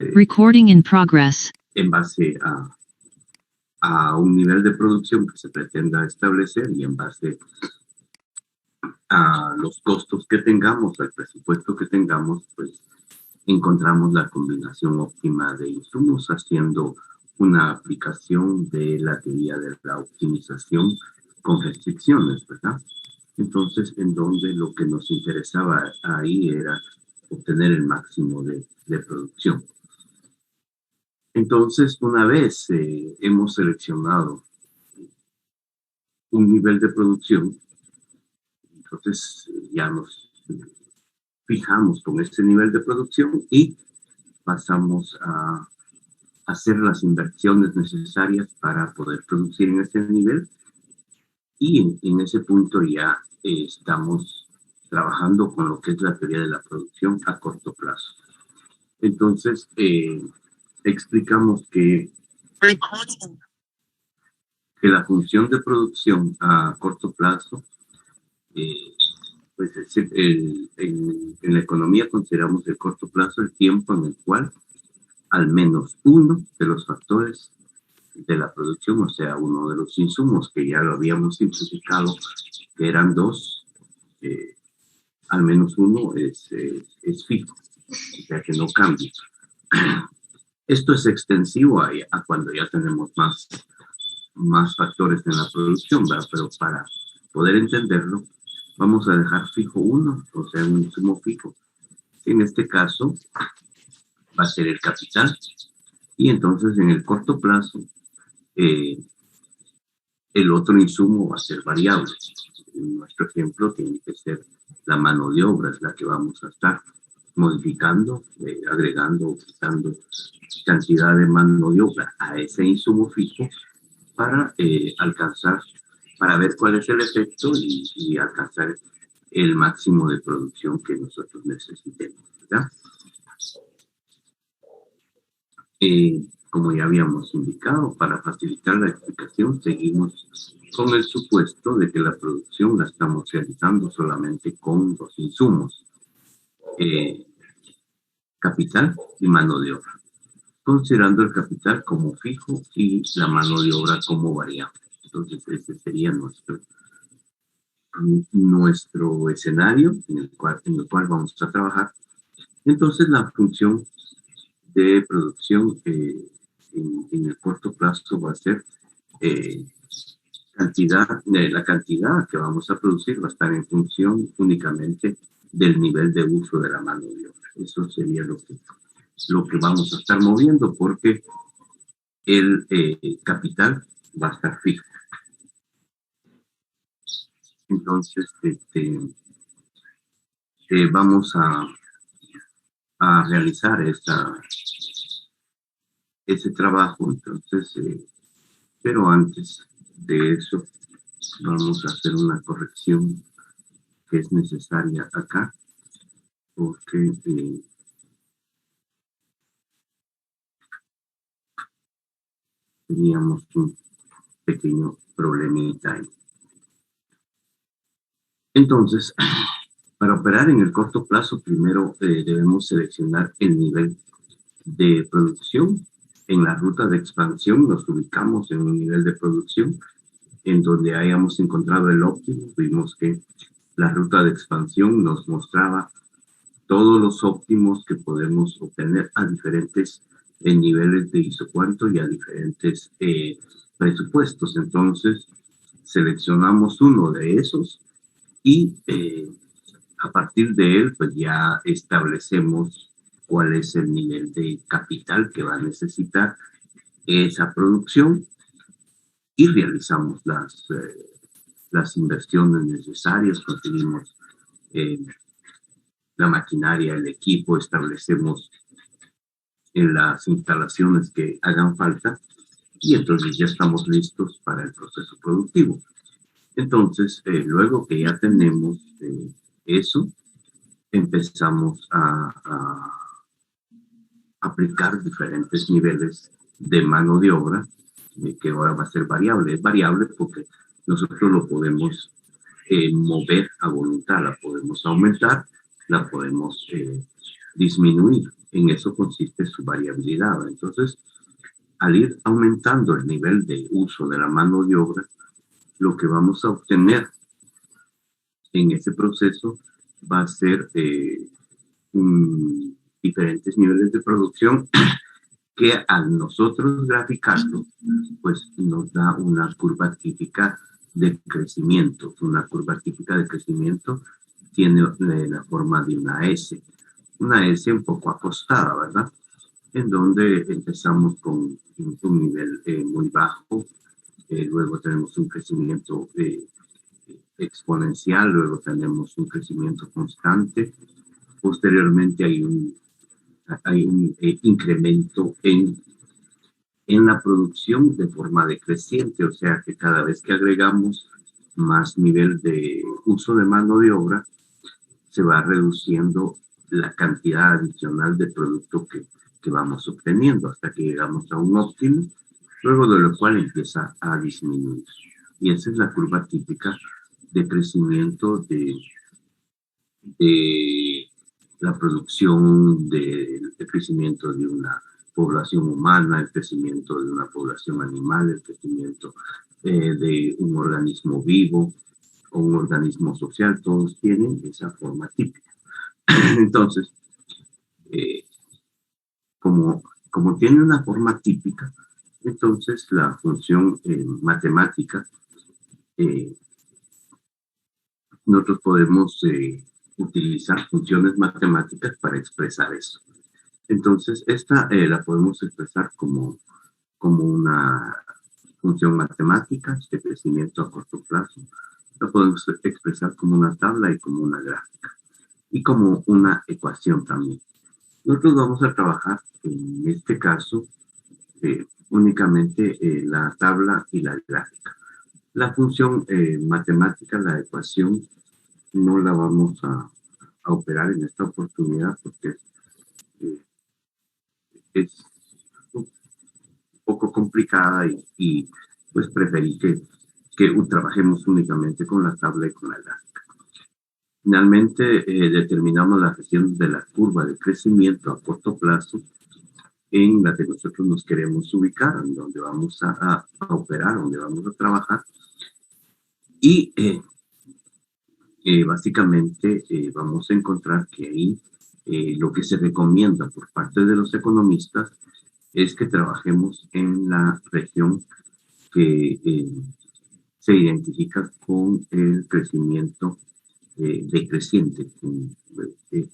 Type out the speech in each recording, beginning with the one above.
Recording in progress. En base a un nivel de producción que se pretenda establecer y en base a los costos que tengamos, al presupuesto que tengamos, pues encontramos la combinación óptima de insumos haciendo una aplicación de la teoría de la optimización con restricciones, ¿verdad? Entonces, en donde lo que nos interesaba ahí era obtener el máximo de producción. Entonces, una vez hemos seleccionado un nivel de producción, entonces ya nos fijamos con este nivel de producción y pasamos a hacer las inversiones necesarias para poder producir en este nivel y en ese punto ya estamos trabajando con lo que es la teoría de la producción a corto plazo. Entonces, explicamos que la función de producción a corto plazo, pues es decir, en la economía consideramos el corto plazo el tiempo en el cual al menos uno de los factores de la producción, o sea, uno de los insumos que ya lo habíamos simplificado, que eran dos, al menos uno es fijo, o sea que no cambia. Esto es extensivo a cuando ya tenemos más factores en la producción, ¿verdad? Pero para poder entenderlo, vamos a dejar fijo uno, o sea, un insumo fijo. En este caso, va a ser el capital. Y entonces, en el corto plazo, el otro insumo va a ser variable. En nuestro ejemplo, tiene que ser la mano de obra, es la que vamos a estar modificando, agregando o quitando cantidad de mano de obra a ese insumo fijo para alcanzar, para ver cuál es el efecto y alcanzar el máximo de producción que nosotros necesitemos, ¿verdad? Como ya habíamos indicado, para facilitar la explicación, seguimos con el supuesto de que la producción la estamos realizando solamente con dos insumos, capital y mano de obra, considerando el capital como fijo y la mano de obra como variable. Entonces, ese sería nuestro escenario en el cual vamos a trabajar. Entonces, la función de producción en el corto plazo va a ser la cantidad que vamos a producir va a estar en función únicamente del nivel de uso de la mano de obra. Eso sería lo que vamos a estar moviendo porque el capital va a estar fijo. Entonces, vamos a realizar ese trabajo. Entonces, pero antes de eso, vamos a hacer una corrección que es necesaria acá, porque teníamos un pequeño problemita ahí. Entonces, para operar en el corto plazo, primero debemos seleccionar el nivel de producción. En la ruta de expansión nos ubicamos en un nivel de producción en donde hayamos encontrado el óptimo. Vimos que la ruta de expansión nos mostraba todos los óptimos que podemos obtener a diferentes niveles de isocuanto y a diferentes presupuestos. Entonces, seleccionamos uno de esos y a partir de él, pues ya establecemos cuál es el nivel de capital que va a necesitar esa producción y realizamos las inversiones necesarias, conseguimos la maquinaria, el equipo, establecemos en las instalaciones que hagan falta y entonces ya estamos listos para el proceso productivo. Entonces, luego que ya tenemos eso, empezamos a aplicar diferentes niveles de mano de obra, que ahora va a ser variable. Es variable porque nosotros lo podemos mover a voluntad, la podemos aumentar, la podemos disminuir. En eso consiste su variabilidad. Entonces, al ir aumentando el nivel de uso de la mano de obra, lo que vamos a obtener en ese proceso va a ser diferentes niveles de producción que al nosotros graficarlo, pues nos da una curva típica de crecimiento. Una curva típica de crecimiento tiene la forma de una S un poco acostada, ¿verdad? En donde empezamos con un nivel muy bajo, luego tenemos un crecimiento exponencial, luego tenemos un crecimiento constante, posteriormente hay un incremento en la producción de forma decreciente, o sea que cada vez que agregamos más nivel de uso de mano de obra, se va reduciendo la cantidad adicional de producto que vamos obteniendo hasta que llegamos a un óptimo, luego de lo cual empieza a disminuir. Y esa es la curva típica de crecimiento de la producción, del crecimiento de una población humana, el crecimiento de una población animal, el crecimiento de un organismo vivo o un organismo social, todos tienen esa forma típica. Entonces, como tiene una forma típica, entonces la función matemática, nosotros podemos utilizar funciones matemáticas para expresar eso. Entonces, esta la podemos expresar como una función matemática de crecimiento a corto plazo. La podemos expresar como una tabla y como una gráfica. Y como una ecuación también. Nosotros vamos a trabajar en este caso únicamente la tabla y la gráfica. La función matemática, la ecuación, no la vamos a operar en esta oportunidad porque es un poco complicada y pues preferí que trabajemos únicamente con la tabla y con la gráfica. Finalmente, determinamos la región de la curva de crecimiento a corto plazo en la que nosotros nos queremos ubicar, en donde vamos a operar, donde vamos a trabajar. Y básicamente vamos a encontrar que ahí lo que se recomienda por parte de los economistas es que trabajemos en la región que se identifica con el crecimiento decreciente.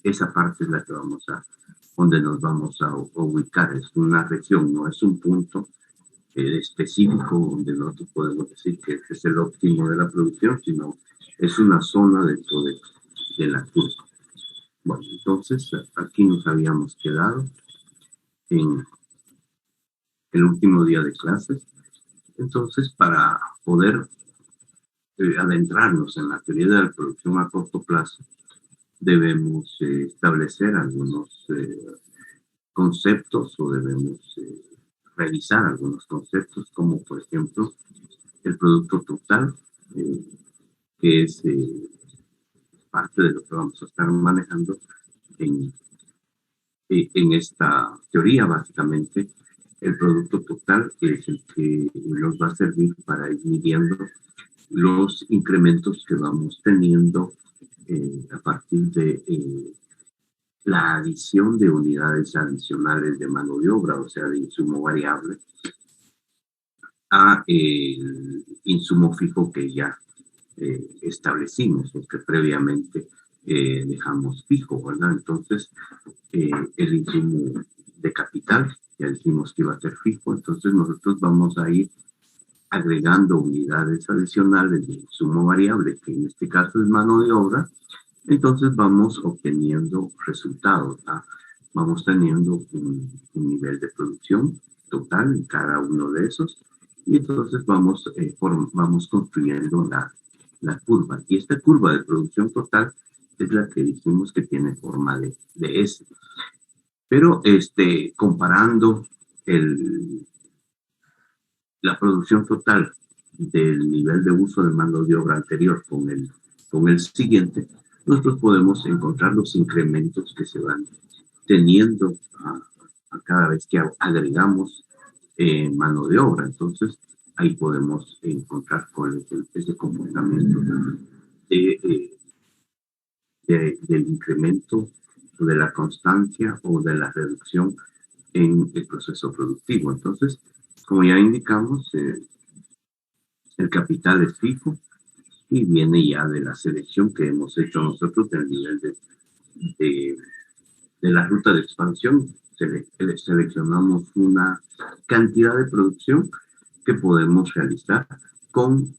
Esa parte es la que donde nos vamos a ubicar. Es una región, no es un punto específico donde nosotros podemos decir que es el óptimo de la producción, sino es una zona dentro de la curva. Bueno, entonces aquí nos habíamos quedado en el último día de clases. Entonces, para poder adentrarnos en la teoría de la producción a corto plazo, debemos establecer algunos conceptos o debemos revisar algunos conceptos, como por ejemplo el producto total, que es parte de lo que vamos a estar manejando en esta teoría. Básicamente, el producto total es el que nos va a servir para ir midiendo los incrementos que vamos teniendo a partir de la adición de unidades adicionales de mano de obra, o sea, de insumo variable, a el insumo fijo que ya establecimos o que previamente dejamos fijo, ¿verdad? Entonces, el insumo de capital, ya dijimos que iba a ser fijo, entonces nosotros vamos a ir agregando unidades adicionales de insumo variable, que en este caso es mano de obra. Entonces vamos obteniendo resultados, ¿verdad? Vamos teniendo un nivel de producción total en cada uno de esos, y entonces vamos construyendo la curva. Y esta curva de producción total es la que dijimos que tiene forma de S. Pero comparando la producción total del nivel de uso de mano de obra anterior con el siguiente, nosotros podemos encontrar los incrementos que se van teniendo a cada vez que agregamos mano de obra. Entonces, ahí podemos encontrar cuál es ese comportamiento del incremento, o de la constancia o de la reducción en el proceso productivo. Entonces, como ya indicamos, el capital es fijo y viene ya de la selección que hemos hecho nosotros del nivel de, de la ruta de expansión. Seleccionamos una cantidad de producción que podemos realizar con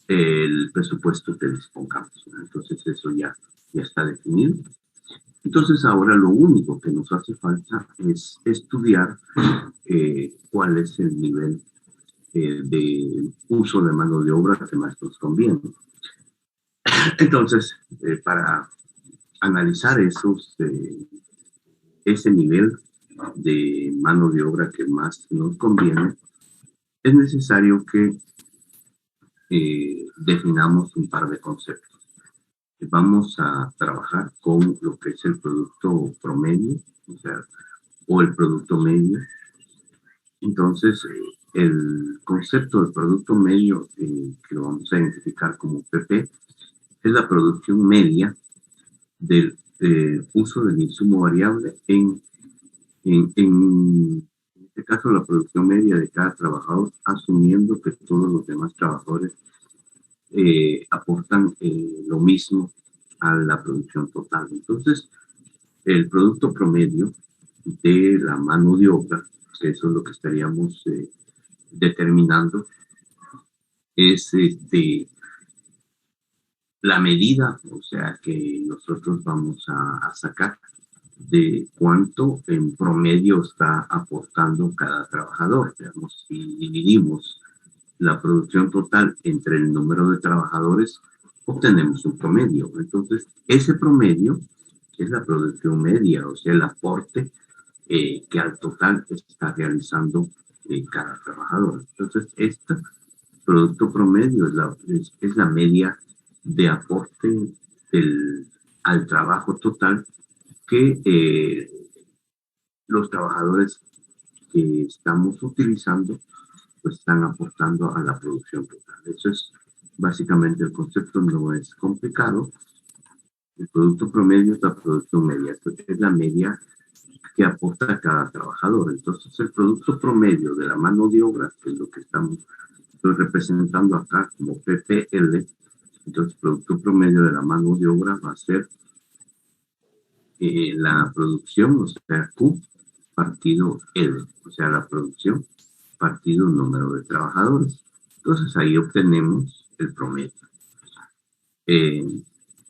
el presupuesto que dispongamos. Entonces eso ya está definido. Entonces ahora lo único que nos hace falta es estudiar cuál es el nivel de uso de mano de obra que más nos conviene. Entonces, para analizar ese nivel de mano de obra que más nos conviene, es necesario que definamos un par de conceptos. Vamos a trabajar con lo que es el producto promedio, o el producto medio. Entonces, el concepto del producto medio, que lo vamos a identificar como PP, es la producción media del uso del insumo variable en este caso, la producción media de cada trabajador, asumiendo que todos los demás trabajadores aportan lo mismo a la producción total. Entonces, el producto promedio de la mano de obra, que eso es lo que estaríamos determinando, es la medida, o sea, que nosotros vamos a sacar de cuánto en promedio está aportando cada trabajador. Digamos, si dividimos la producción total entre el número de trabajadores, obtenemos un promedio. Entonces, ese promedio es la producción media, o sea, el aporte que al total está realizando cada trabajador. Entonces, este producto promedio es la media de aporte al trabajo total que los trabajadores que estamos utilizando pues están aportando a la producción total. Eso es básicamente el concepto, no es complicado. El producto promedio es la producción media, es la media que aporta cada trabajador. Entonces el producto promedio de la mano de obra, que es lo que estamos representando acá como PPL, entonces el producto promedio de la mano de obra va a ser la producción, o sea, Q partido L, o sea, la producción partido número de trabajadores. Entonces ahí obtenemos el promedio.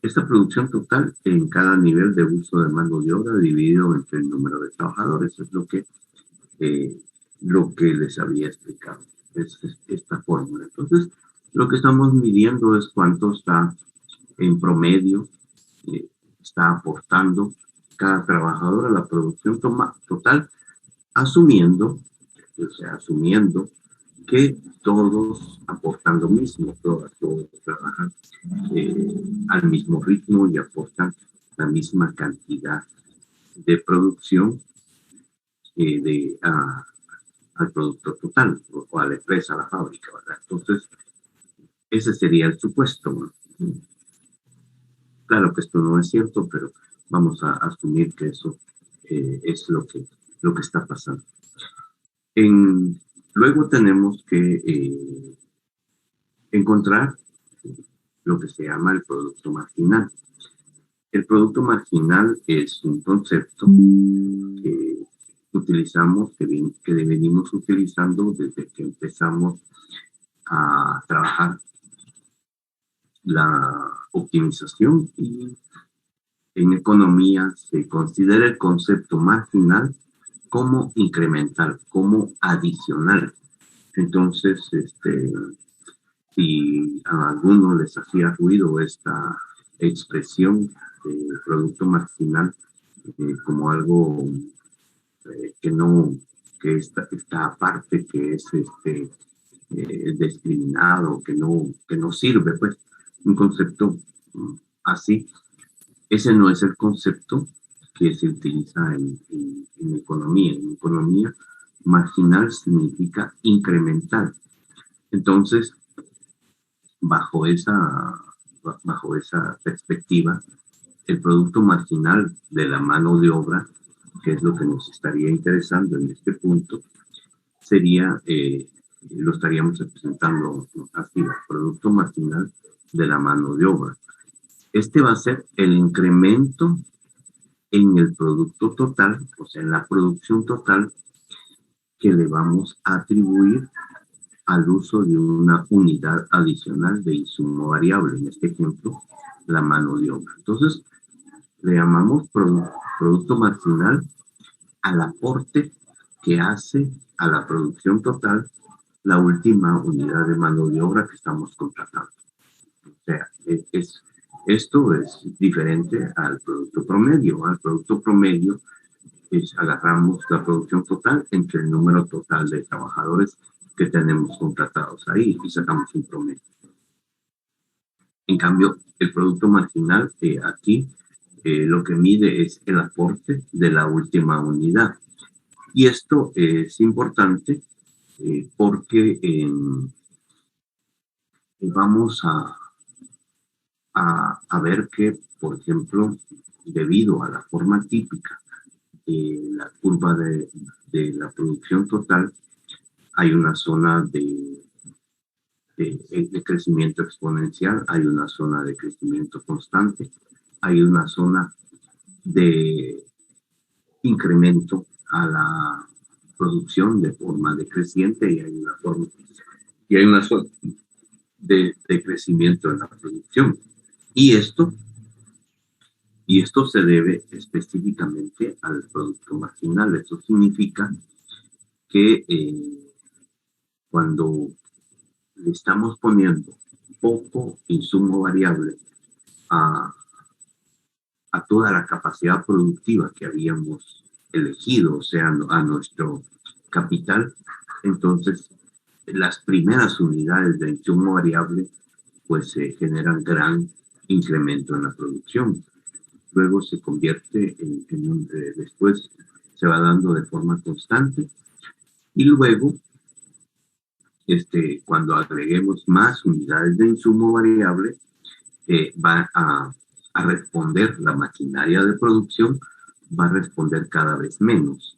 Esta producción total en cada nivel de uso de mano de obra dividido entre el número de trabajadores es lo que les había explicado, es esta fórmula. Entonces, lo que estamos midiendo es cuánto está en promedio, está aportando cada trabajador a la producción total, asumiendo que todos aportan lo mismo, todos trabajan al mismo ritmo y aportan la misma cantidad de producción al producto total o a la empresa, a la fábrica, ¿verdad? Entonces, ese sería el supuesto, ¿no? Claro que esto no es cierto, pero vamos a asumir que eso es lo que está pasando. Luego tenemos que encontrar lo que se llama el producto marginal. El producto marginal es un concepto que utilizamos, que venimos utilizando desde que empezamos a trabajar la optimización, y en economía se considera el concepto marginal como incremental, como adicional. Entonces, si a algunos les hacía ruido esta expresión de producto marginal como algo que está aparte, que es discriminado, que no sirve, pues un concepto así, ese no es el concepto que se utiliza en economía. En economía, marginal significa incremental. Entonces, bajo esa, bajo esa perspectiva, el producto marginal de la mano de obra, que es lo que nos estaría interesando en este punto, sería, lo estaríamos representando así, el producto marginal de la mano de obra. Este va a ser el incremento en el producto total, o sea, en la producción total que le vamos a atribuir al uso de una unidad adicional de insumo variable, en este ejemplo, la mano de obra. Entonces, le llamamos producto marginal al aporte que hace a la producción total la última unidad de mano de obra que estamos contratando. O sea, esto es diferente al producto promedio. Al producto promedio agarramos la producción total entre el número total de trabajadores que tenemos contratados ahí y sacamos un promedio. En cambio, el producto marginal aquí lo que mide es el aporte de la última unidad. Y esto es importante porque vamos a ver que, por ejemplo, debido a la forma típica de la curva de la producción total, hay una zona de crecimiento exponencial, hay una zona de crecimiento constante, hay una zona de incremento a la producción de forma decreciente y hay una zona de crecimiento en la producción. Y esto se debe específicamente al producto marginal. Eso significa que cuando le estamos poniendo poco insumo variable a toda la capacidad productiva que habíamos elegido, o sea, a nuestro capital, entonces las primeras unidades de insumo variable pues generan gran incremento en la producción. Luego se convierte después se va dando de forma constante y luego cuando agreguemos más unidades de insumo variable va a responder la maquinaria de producción, va a responder cada vez menos.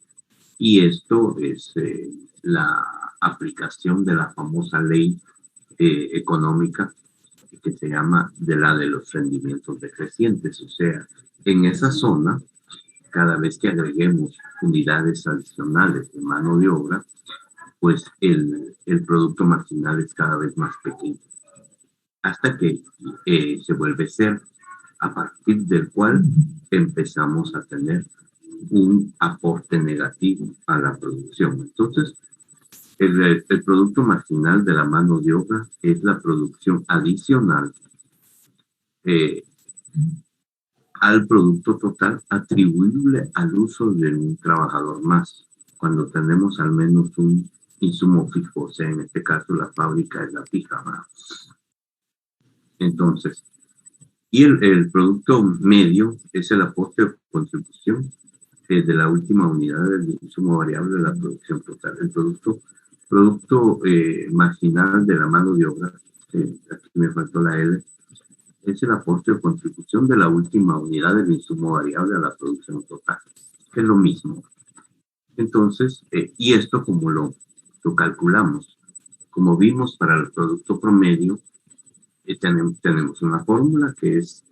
Y esto es la aplicación de la famosa ley económica que se llama de los rendimientos decrecientes. O sea, en esa zona, cada vez que agreguemos unidades adicionales de mano de obra, pues el producto marginal es cada vez más pequeño, hasta que se vuelve cero, a partir del cual empezamos a tener un aporte negativo a la producción. Entonces, el producto marginal de la mano de obra es la producción adicional al producto total atribuible al uso de un trabajador más, cuando tenemos al menos un insumo fijo, o sea, en este caso la fábrica es la fija. Entonces, y el producto medio es el aporte o contribución de la última unidad del insumo variable de la producción total. El producto marginal de la mano de obra, aquí me faltó la L, es el aporte o contribución de la última unidad del insumo variable a la producción total, que es lo mismo. Entonces, y esto como lo calculamos, como vimos para el producto promedio, tenemos una fórmula que es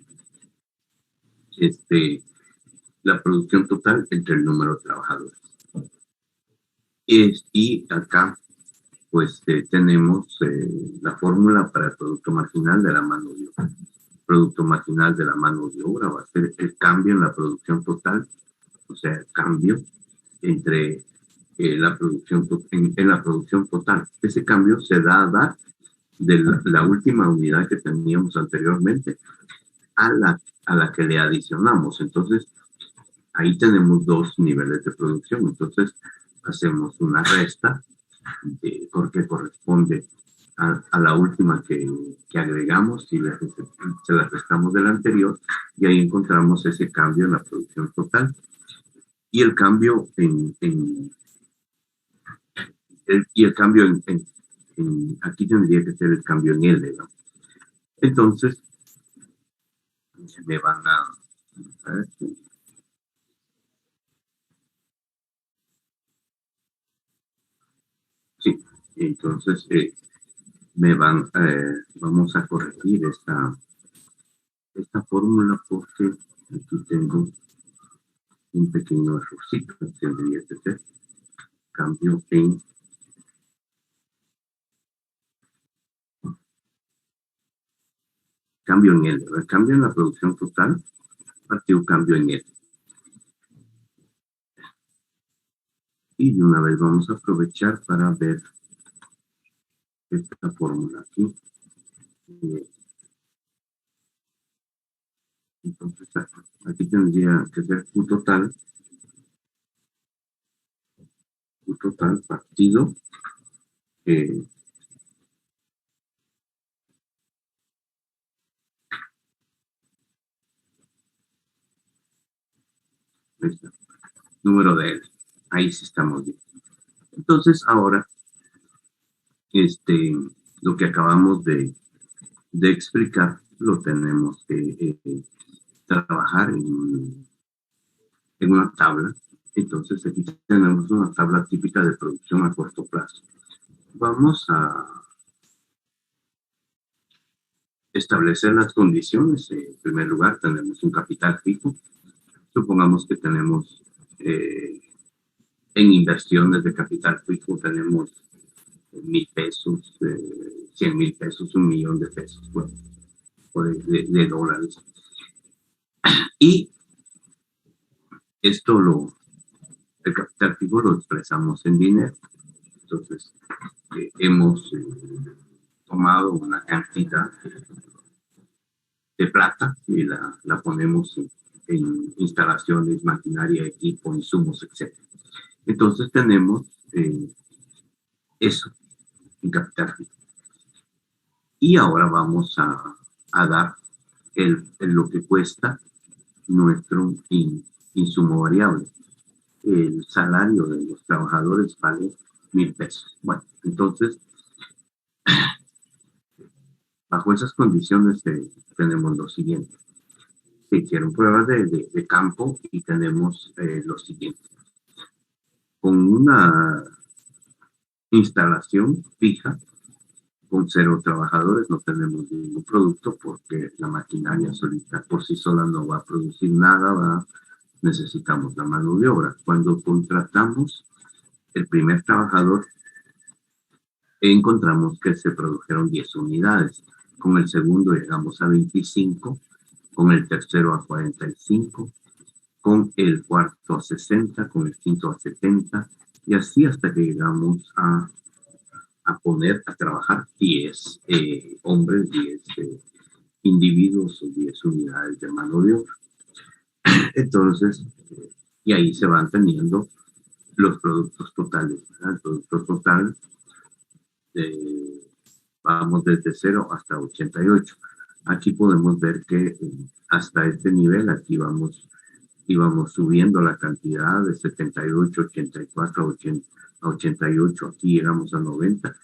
la producción total entre el número de trabajadores. Y acá, pues, tenemos la fórmula para el producto marginal de la mano de obra. El producto marginal de la mano de obra va a ser el cambio en la producción total, o sea, el cambio entre la producción en la producción total. Ese cambio se da a dar de la última unidad que teníamos anteriormente a la que le adicionamos. Entonces, ahí tenemos dos niveles de producción. Entonces, hacemos una resta porque corresponde a la última que agregamos y se la restamos de la anterior y ahí encontramos ese cambio en la producción total y el cambio aquí tendría que ser el cambio en L, ¿no? Entonces, me van a ver, sí, entonces vamos a corregir esta fórmula porque aquí tengo un pequeño errorcito, tendría que ser cambio en L, el cambio en la producción total, partido cambio en L. Y de una vez vamos a aprovechar para ver esta fórmula aquí. Entonces aquí tendría que ser Q total partido eh, número de L. Ahí sí estamos bien. Entonces ahora, lo que acabamos de explicar lo tenemos que trabajar en una tabla. Entonces aquí tenemos una tabla típica de producción a corto plazo. Vamos a establecer las condiciones. En primer lugar, tenemos un capital fijo. Supongamos que tenemos en inversiones de capital fijo, tenemos 1,000 pesos, 100,000 pesos, 1,000,000 de pesos, bueno, de dólares. Y el capital fijo lo expresamos en dinero. Entonces, hemos tomado una cantidad de plata y la ponemos en instalaciones, maquinaria, equipo, insumos, etc. Entonces tenemos eso en capital fijo. Y ahora vamos a dar lo que cuesta nuestro insumo variable. El salario de los trabajadores vale 1,000 pesos. Bueno, entonces, bajo esas condiciones tenemos lo siguiente. Se hicieron pruebas de campo y tenemos lo siguiente. Con una instalación fija, con 0 trabajadores, no tenemos ningún producto porque la maquinaria solita por sí sola no va a producir nada, necesitamos la mano de obra. Cuando contratamos el primer trabajador, encontramos que se produjeron 10 unidades. Con el segundo llegamos a 25, con el tercero a 45, con el cuarto a 60, con el quinto a 70, y así hasta que llegamos a poner a trabajar 10 hombres, 10 individuos o 10 unidades de mano de obra. Entonces, y ahí se van teniendo los productos totales. ¿Verdad? El producto total, vamos desde 0 hasta 88. Aquí podemos ver que hasta este nivel, aquí íbamos subiendo la cantidad de 78, 84, 88, aquí llegamos a 90.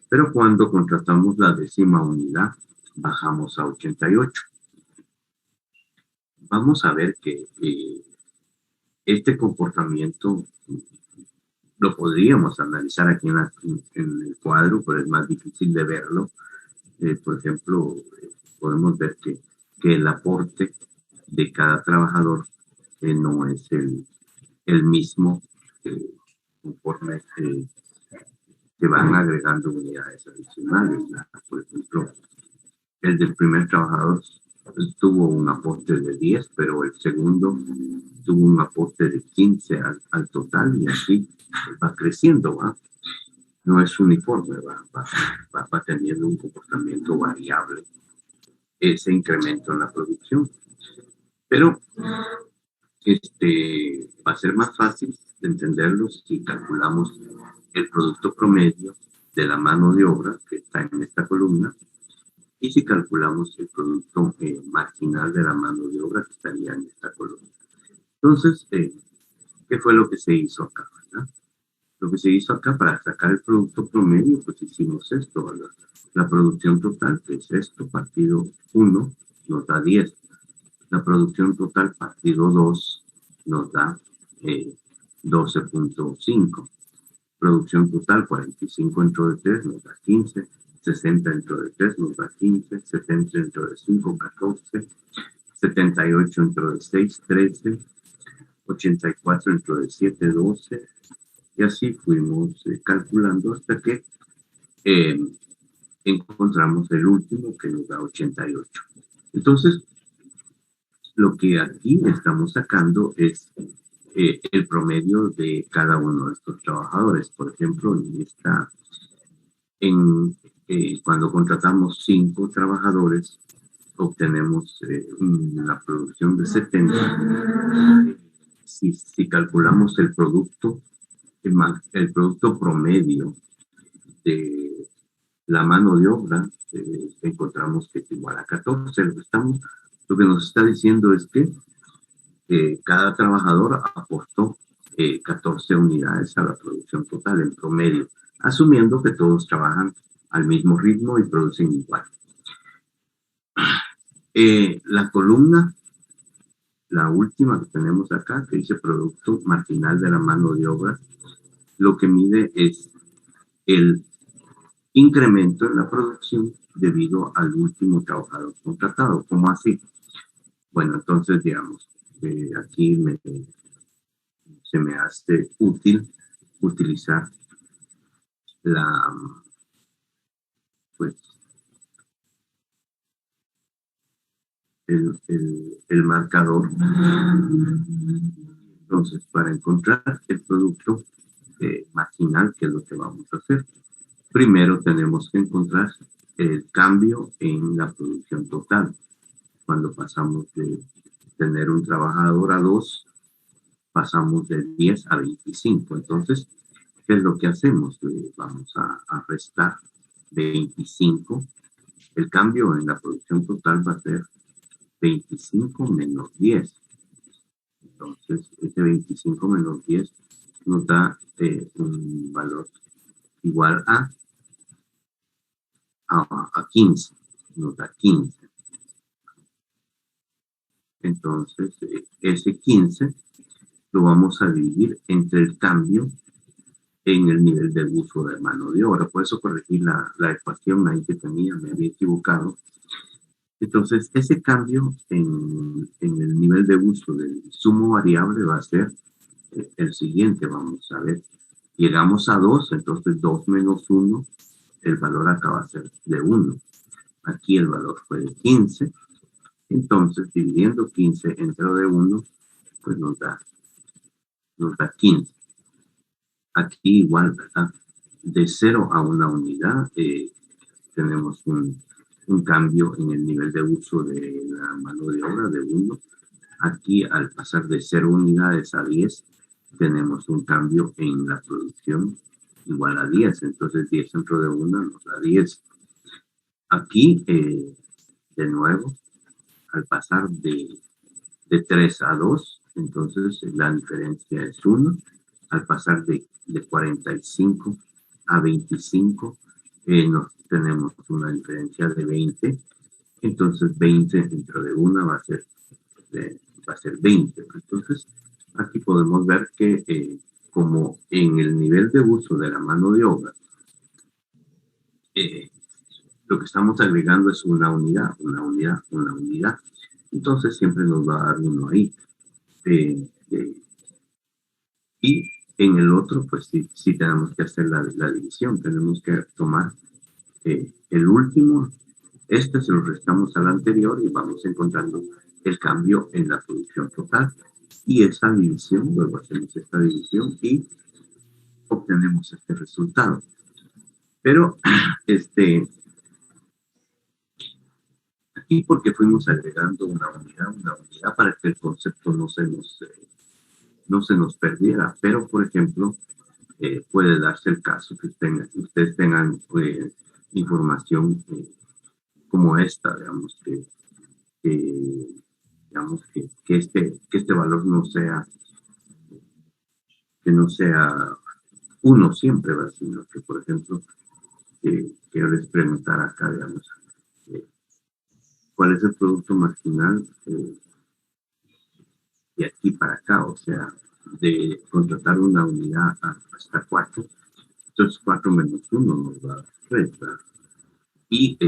Pero cuando contratamos la 10ª unidad, bajamos a 88. Vamos a ver que este comportamiento lo podríamos analizar aquí en el cuadro, pero es más difícil de verlo. Por ejemplo, podemos ver que el aporte de cada trabajador no es el mismo conforme se van agregando unidades adicionales. Por ejemplo, el del primer trabajador tuvo un aporte de 10, pero el segundo tuvo un aporte de 15 al total y así va creciendo, ¿va? No es uniforme, va teniendo un comportamiento variable ese incremento en la producción. Pero va a ser más fácil de entenderlo si calculamos el producto promedio de la mano de obra que está en esta columna Y si calculamos el producto marginal de la mano de obra que estaría en esta columna. Entonces, ¿qué fue lo que se hizo acá, verdad? Lo que se hizo acá para sacar el producto promedio, pues hicimos esto, ¿verdad? La producción total, que es esto, partido 1, nos da 10. La producción total, partido 2, nos da 12.5. Producción total, 45 dentro de 3 nos da 15. 60 dentro de 3 nos da 15. 70 dentro de 5, 14. 78 dentro de 6, 13. 84 dentro de 7, 12. Y así fuimos calculando hasta que eh, encontramos el último que nos da 88. Entonces, lo que aquí estamos sacando es el promedio de cada uno de estos trabajadores. Por ejemplo, cuando contratamos 5 trabajadores, obtenemos una producción de 70. Si calculamos el producto promedio de la mano de obra, encontramos que es igual a 14. Lo que nos está diciendo es que cada trabajador aportó 14 unidades a la producción total en promedio, asumiendo que todos trabajan al mismo ritmo y producen igual. La columna, la última que tenemos acá, que dice producto marginal de la mano de obra, lo que mide es el incremento en la producción debido al último trabajador contratado. ¿Cómo así? Bueno, entonces, digamos, aquí se me hace útil utilizar pues, el marcador. Entonces, para encontrar el producto marginal, que es lo que vamos a hacer, primero tenemos que encontrar el cambio en la producción total. Cuando pasamos de tener un trabajador a 2, pasamos de 10 a 25. Entonces, ¿qué es lo que hacemos? Vamos a restar 25. El cambio en la producción total va a ser 25 menos 10. Entonces, ese 25 menos 10 nos da un valor igual a 15. Nos da 15. Entonces, ese 15 lo vamos a dividir entre el cambio en el nivel de uso de mano de obra. Por eso corregí la ecuación ahí que tenía, me había equivocado. Entonces, ese cambio en el nivel de uso del sumo variable va a ser el siguiente. Vamos a ver, llegamos a 2, entonces 2 menos 1, el valor acá va a ser de 1. Aquí el valor fue de 15. Entonces, dividiendo 15 entre de 1, pues nos da 15. Aquí igual, ¿verdad? De 0 a 1 unidad tenemos un cambio en el nivel de uso de la mano de obra de 1. Aquí al pasar de 0 unidades a 10, tenemos un cambio en la producción igual a 10. Entonces 10 dentro de 1 nos da 10. Aquí, de nuevo, al pasar de 3 a 2, entonces la diferencia es 1. Al pasar de 45 a 25, tenemos una diferencia de 20. Entonces 20 dentro de 1 va a ser 20. Entonces aquí podemos ver que como en el nivel de uso de la mano de obra, lo que estamos agregando es una unidad. Entonces siempre nos va a dar 1 ahí. Y en el otro, pues sí tenemos que hacer la división. Tenemos que tomar el último, este se lo restamos al anterior y vamos encontrando el cambio en la producción total. Y esa división, luego hacemos esta división y obtenemos este resultado. Pero, aquí porque fuimos agregando una unidad para que el concepto no se nos perdiera. Pero, por ejemplo, puede darse el caso que ustedes tengan información como esta, digamos, digamos que este valor no sea uno siempre, ¿verdad? Sino que, por ejemplo, quiero experimentar acá, digamos, eh, cuál es el producto marginal de aquí para acá, o sea, de contratar una unidad hasta 4. Entonces 4 menos uno nos da 3, ¿verdad? Y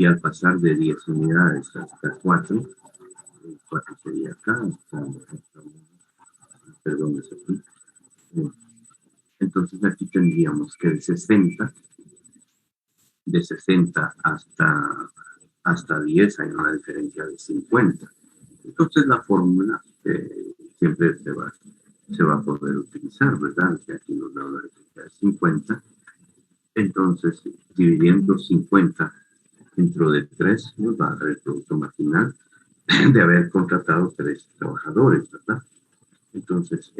al pasar de 10 unidades hasta 4, 4 sería acá, perdón, es aquí. Entonces aquí tendríamos que de 60 hasta 10 hay una diferencia de 50. Entonces la fórmula siempre se va a poder utilizar, ¿verdad? Que aquí nos da una diferencia de 50. Entonces, dividiendo 50 dentro de 3 nos va a dar el producto marginal de haber contratado 3 trabajadores, ¿verdad? Entonces,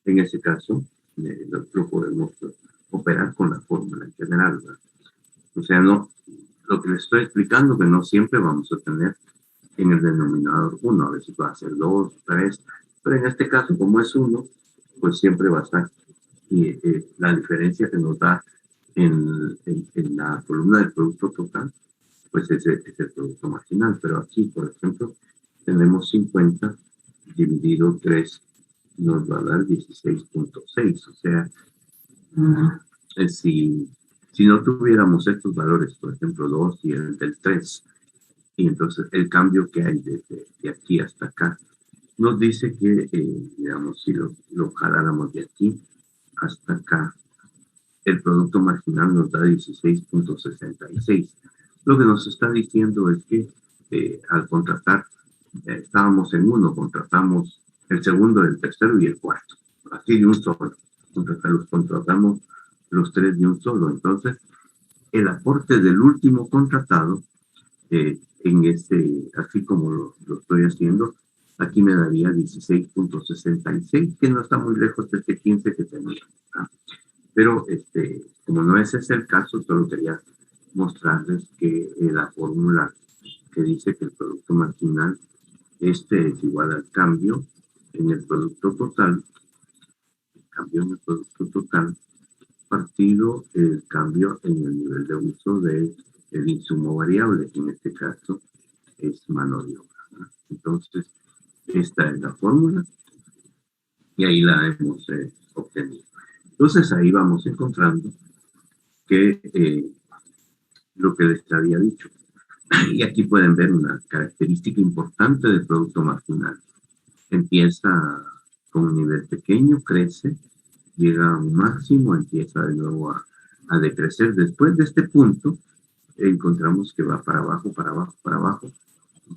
en ese caso, lo podemos operar con la fórmula en general, ¿verdad? O sea, no, lo que les estoy explicando, que no siempre vamos a tener en el denominador 1, a veces va a ser 2, 3, pero en este caso, como es 1, pues siempre va a estar. Y la diferencia que nos da en la columna del producto total, pues es el producto marginal. Pero aquí, por ejemplo, tenemos 50 dividido 3, nos va a dar 16.6. O sea, si no tuviéramos estos valores, por ejemplo, 2 y el del 3, y entonces el cambio que hay de aquí hasta acá, nos dice que, digamos, si lo jaláramos de aquí hasta acá, el producto marginal nos da 16.66. Lo que nos está diciendo es que al contratar, estábamos en uno, contratamos el segundo, el tercero y el cuarto, así de un solo. Los contratamos los 3 de un solo. Entonces, el aporte del último contratado, así como lo estoy haciendo, aquí me daría 16.66, que no está muy lejos de este 15 que tenía. ¿Ah? Pero como no ese es el caso, solo quería mostrarles que la fórmula que dice que el producto marginal es igual al cambio en el producto total, partido el cambio en el nivel de uso del insumo variable, que en este caso es mano de obra, ¿no? Entonces, esta es la fórmula y ahí la hemos obtenido. Entonces, ahí vamos encontrando que lo que les había dicho. Y aquí pueden ver una característica importante del producto marginal. Empieza con un nivel pequeño, crece, llega a un máximo, empieza de nuevo a decrecer. Después de este punto, encontramos que va para abajo, para abajo, para abajo,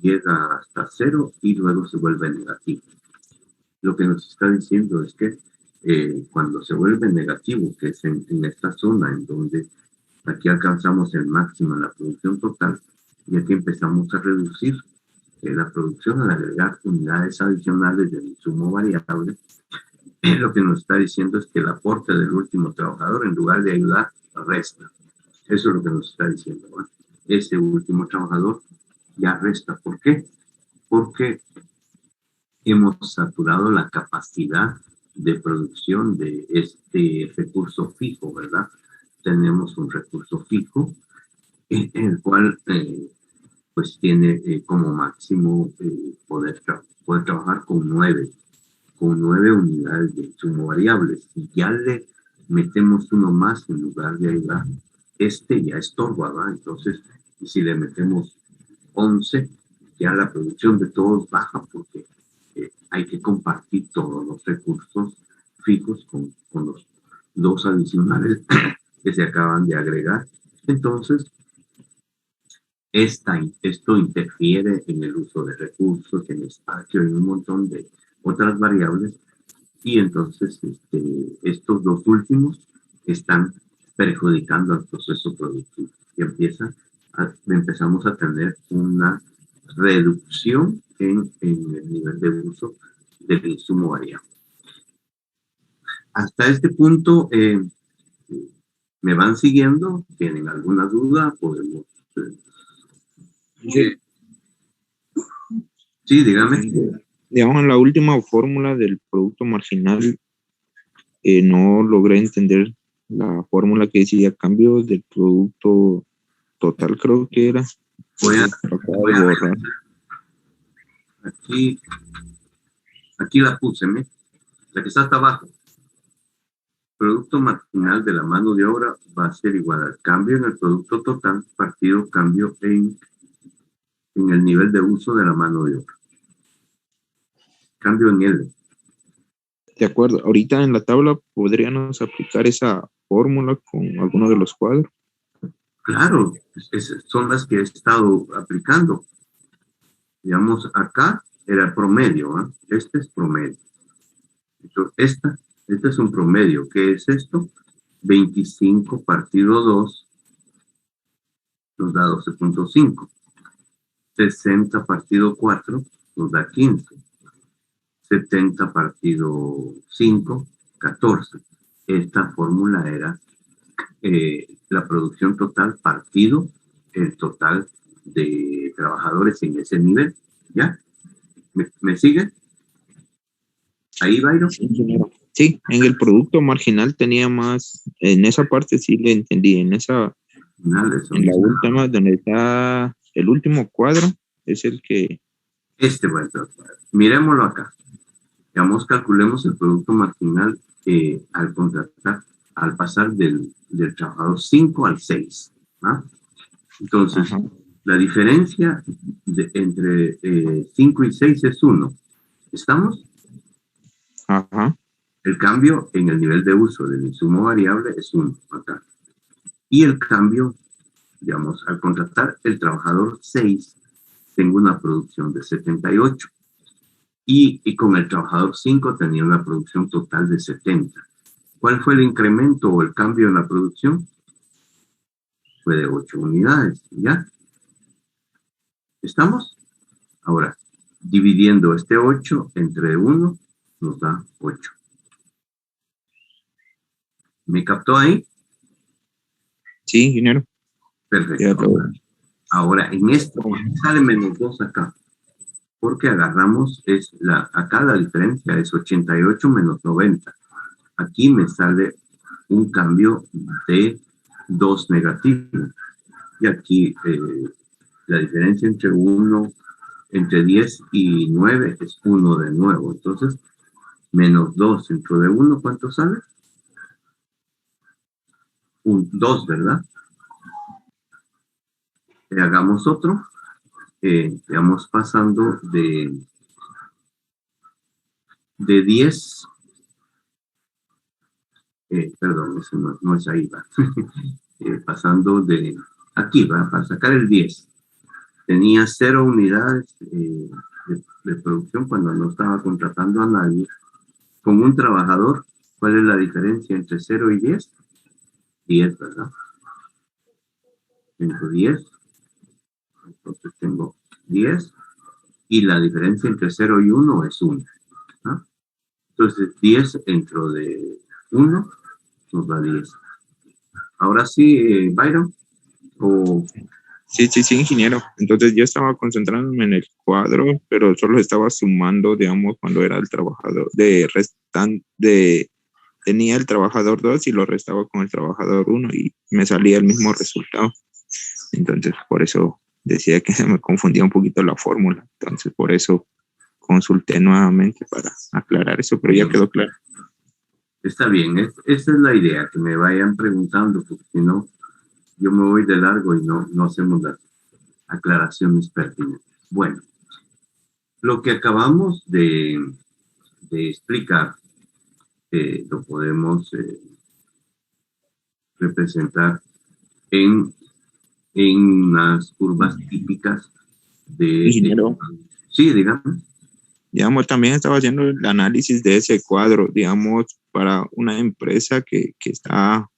llega hasta 0 y luego se vuelve negativo. Lo que nos está diciendo es que cuando se vuelve negativo, que es en esta zona en donde aquí alcanzamos el máximo en la producción total, y aquí empezamos a reducir la producción al agregar unidades adicionales del insumo variable. Lo que nos está diciendo es que el aporte del último trabajador, en lugar de ayudar, resta. Eso es lo que nos está diciendo, ¿no? Ese último trabajador ya resta. ¿Por qué? Porque hemos saturado la capacidad de producción de este recurso fijo, ¿verdad? Tenemos un recurso fijo en el cual pues tiene como máximo poder trabajar con 9 unidades de insumo variable. Si ya le metemos uno más en lugar de ayudar, ya estorba, ¿verdad? Entonces, y si le metemos 11, ya la producción de todos baja porque hay que compartir todos los recursos fijos con los 2 adicionales que se acaban de agregar. Entonces, esto interfiere en el uso de recursos, en espacio, en un montón de otras variables, y entonces estos 2 últimos están perjudicando al proceso productivo y empezamos a tener una reducción en el nivel de uso del insumo variable. Hasta este punto, ¿Me van siguiendo? ¿Tienen alguna duda? Podemos... Sí. Sí, dígame. Digamos, en la última fórmula del producto marginal, no logré entender la fórmula que decía cambio del producto total, creo que era. Voy a, Acabo voy de a borrar. aquí la puse, ¿me? La que está hasta abajo. Producto marginal de la mano de obra va a ser igual al cambio en el producto total partido cambio en el nivel de uso de la mano de obra. Cambio en L. De acuerdo. Ahorita en la tabla podríamos aplicar esa fórmula con alguno de los cuadros. Claro, son las que he estado aplicando. Digamos, acá era promedio, ¿eh? Este es promedio. Entonces, este es un promedio. ¿Qué es esto? 25 partido 2 nos da 12.5. 60 partido 4 nos da 15. 70 partido 5, 14. Esta fórmula era la producción total partido el total de trabajadores en ese nivel. ¿Ya? ¿Me sigue? ¿Ahí, Byron? Sí, ingeniero. Sí, en el producto marginal tenía más, en esa parte sí le entendí, en esa, en la última, donde está el último cuadro, es el que... Bueno, miremoslo acá. Digamos, calculemos el producto marginal al contratar, al pasar del trabajador 5 al 6. ¿Ah? Entonces, Ajá. la diferencia entre 5 y 6 es 1. ¿Estamos? Ajá. El cambio en el nivel de uso del insumo variable es 1 acá. Y el cambio, digamos, al contratar el trabajador 6, tengo una producción de 78. Y con el trabajador 5 tenía una producción total de 70. ¿Cuál fue el incremento o el cambio en la producción? Fue de 8 unidades, ¿ya? ¿Estamos? Ahora, dividiendo este 8 entre 1, nos da 8. ¿Me captó ahí? Sí, ingeniero. Perfecto. Ahora, en esto, ¿por qué sale menos 2 acá? Porque agarramos, acá la diferencia es 88 menos 90. Aquí me sale un cambio de 2 negativo. Y aquí la diferencia entre 10 y 9 es 1 de nuevo. Entonces, menos 2 dentro de 1, ¿cuánto sale? 2, ¿verdad? Hagamos otro. Vamos pasando de 10. Perdón, eso no es ahí, va. Pasando de aquí, va, para sacar el 10. Tenía 0 unidades de producción cuando no estaba contratando a nadie. Con un trabajador, ¿cuál es la diferencia entre 0 y 10? 10, ¿verdad? Tengo 10. Entonces tengo 10. Y la diferencia entre 0 y 1 es 1. ¿Ah? Entonces 10 dentro de 1 nos da 10. Ahora sí, Byron. Sí, ingeniero. Entonces yo estaba concentrándome en el cuadro, pero solo estaba sumando, digamos, cuando era el trabajador tenía el trabajador 2 y lo restaba con el trabajador 1 y me salía el mismo resultado. Entonces, por eso decía que se me confundía un poquito la fórmula. Entonces, por eso consulté nuevamente para aclarar eso, pero ya quedó claro. Está bien, esa es la idea, que me vayan preguntando, porque si no, yo me voy de largo y no hacemos las aclaraciones pertinentes. Bueno, lo que acabamos de explicar lo podemos representar en las curvas típicas de... Ingeniero. Sí, digamos. Digamos, también estaba haciendo el análisis de ese cuadro, digamos, para una empresa que está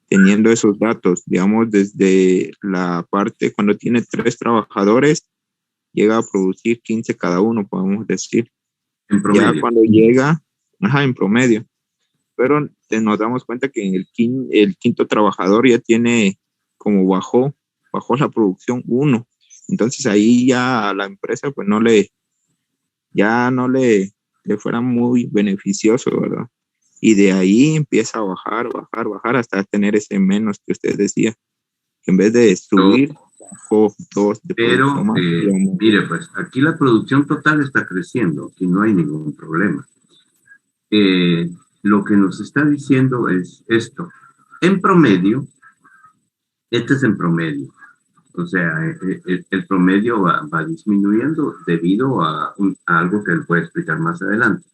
teniendo esos datos, digamos, desde la parte cuando tiene 3 trabajadores, llega a producir 15 cada uno, podemos decir. En promedio. Ya cuando llega, en promedio. Pero nos damos cuenta que en el quinto trabajador ya tiene como bajó la producción 1. Entonces ahí ya a la empresa pues ya no le fuera muy beneficioso, ¿verdad? Y de ahí empieza a bajar hasta tener ese menos que usted decía, que en vez de subir, bajó 2 de producción Pero, más, digamos. mire, pues aquí la producción total está creciendo, aquí no hay ningún problema. Lo que nos está diciendo es esto. En promedio, este es en promedio. O sea, el promedio va disminuyendo debido a algo que él puede explicar más adelante.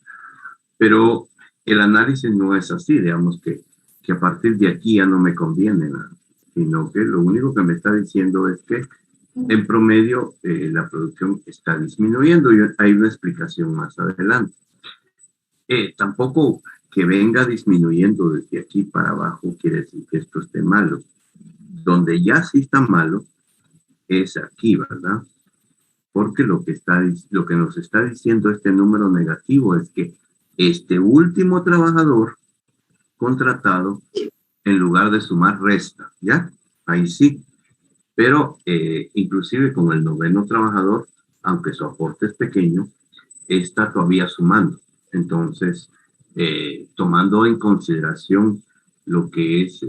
Pero el análisis no es así, digamos que a partir de aquí ya no me conviene nada, sino que lo único que me está diciendo es que en promedio la producción está disminuyendo y hay una explicación más adelante. Tampoco que venga disminuyendo desde aquí para abajo quiere decir que esto esté malo. Donde ya sí está malo es aquí, ¿verdad? Porque lo que nos está diciendo este número negativo es que este último trabajador contratado, en lugar de sumar, resta, ¿ya? Ahí sí. Pero inclusive con el noveno trabajador, aunque su aporte es pequeño, está todavía sumando. Entonces, tomando en consideración lo que es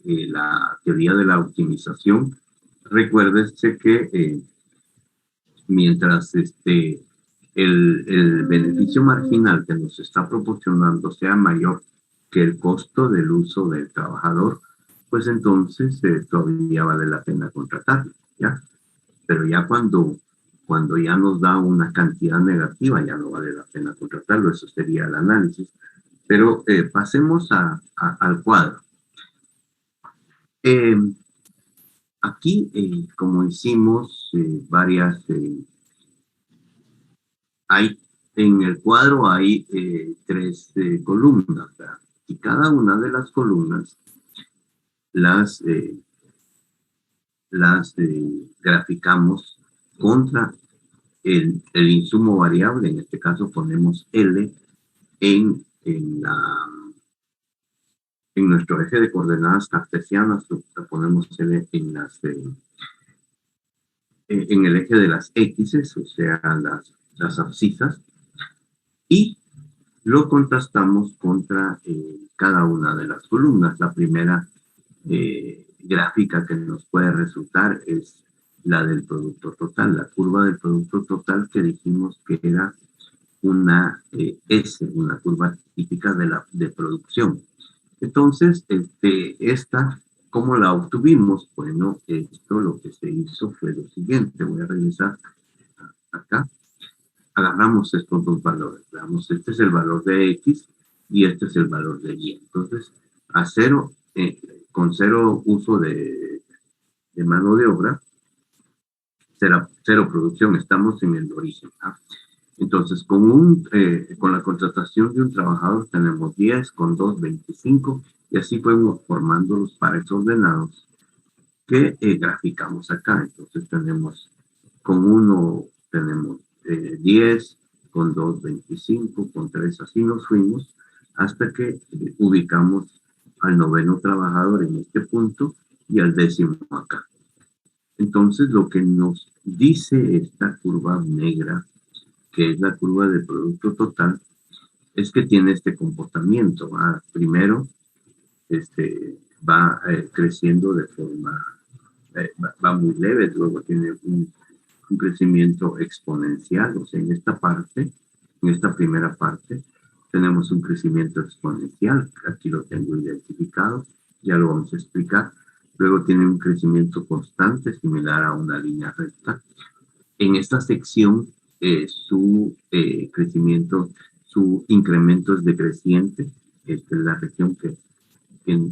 la teoría de la optimización, recuérdese que mientras el beneficio marginal que nos está proporcionando sea mayor que el costo del uso del trabajador, pues entonces todavía vale la pena contratarlo, ¿ya? Pero ya cuando ya nos da una cantidad negativa, ya no vale la pena contratarlo, eso sería el análisis. Pero pasemos al cuadro. Aquí, como hicimos varias, en el cuadro hay 3 columnas, ¿verdad? Y cada una de las columnas las graficamos contra el insumo variable. En este caso ponemos L en nuestro eje de coordenadas cartesianas, ponemos L en el eje de las X, o sea, las abscisas, y lo contrastamos contra cada una de las columnas. La primera gráfica que nos puede resultar es la del producto total, la curva del producto total que dijimos que era una S, una curva típica de producción. Entonces, esta, ¿cómo la obtuvimos? Bueno, esto lo que se hizo fue lo siguiente. Voy a regresar acá. Agarramos estos dos valores. Veamos, este es el valor de X y este es el valor de Y. Entonces, con cero uso de mano de obra, cero producción, estamos en el origen. ¿Ah? Entonces, con la contratación de un trabajador tenemos 10, con 2, 25, y así fuimos formando los pares ordenados que graficamos acá. Entonces tenemos, con 1 tenemos 10, con 2, 25, con 3, así nos fuimos hasta que ubicamos al noveno trabajador en este punto y al 10º acá. Entonces, lo que nos dice esta curva negra, que es la curva del producto total, es que tiene este comportamiento. Primero, va creciendo de forma, va muy leve, luego tiene un crecimiento exponencial. O sea, en esta primera parte, tenemos un crecimiento exponencial. Aquí lo tengo identificado, ya lo vamos a explicar. Luego tiene un crecimiento constante, similar a una línea recta. En esta sección, su crecimiento, su incremento es decreciente. Esta es la región que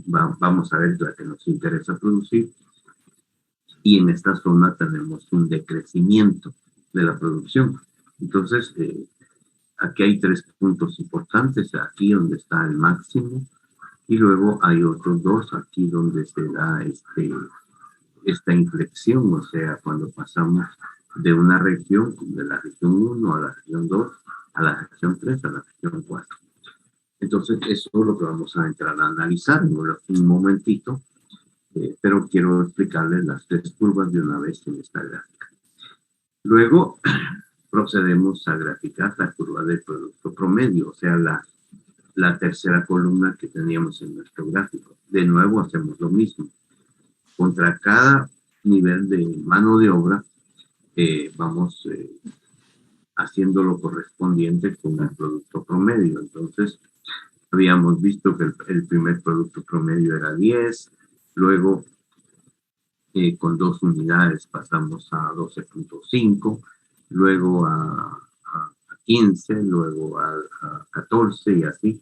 vamos a ver, la que nos interesa producir. Y en esta zona tenemos un decrecimiento de la producción. Entonces, aquí hay 3 puntos importantes. Aquí donde está el máximo, y luego hay otros 2 aquí donde se da esta inflexión, o sea, cuando pasamos de una región, de la región 1 a la región 2, a la región 3, a la región 4. Entonces, eso es lo que vamos a entrar a analizar en un momentito, pero quiero explicarles las tres curvas de una vez en esta gráfica. Luego, procedemos a graficar la curva del producto promedio, o sea, la tercera columna que teníamos en nuestro gráfico. De nuevo, hacemos lo mismo. Contra cada nivel de mano de obra, vamos haciendo lo correspondiente con el producto promedio. Entonces, habíamos visto que el primer producto promedio era 10, luego con 2 unidades pasamos a 12.5, luego a 15, luego a 14 y así,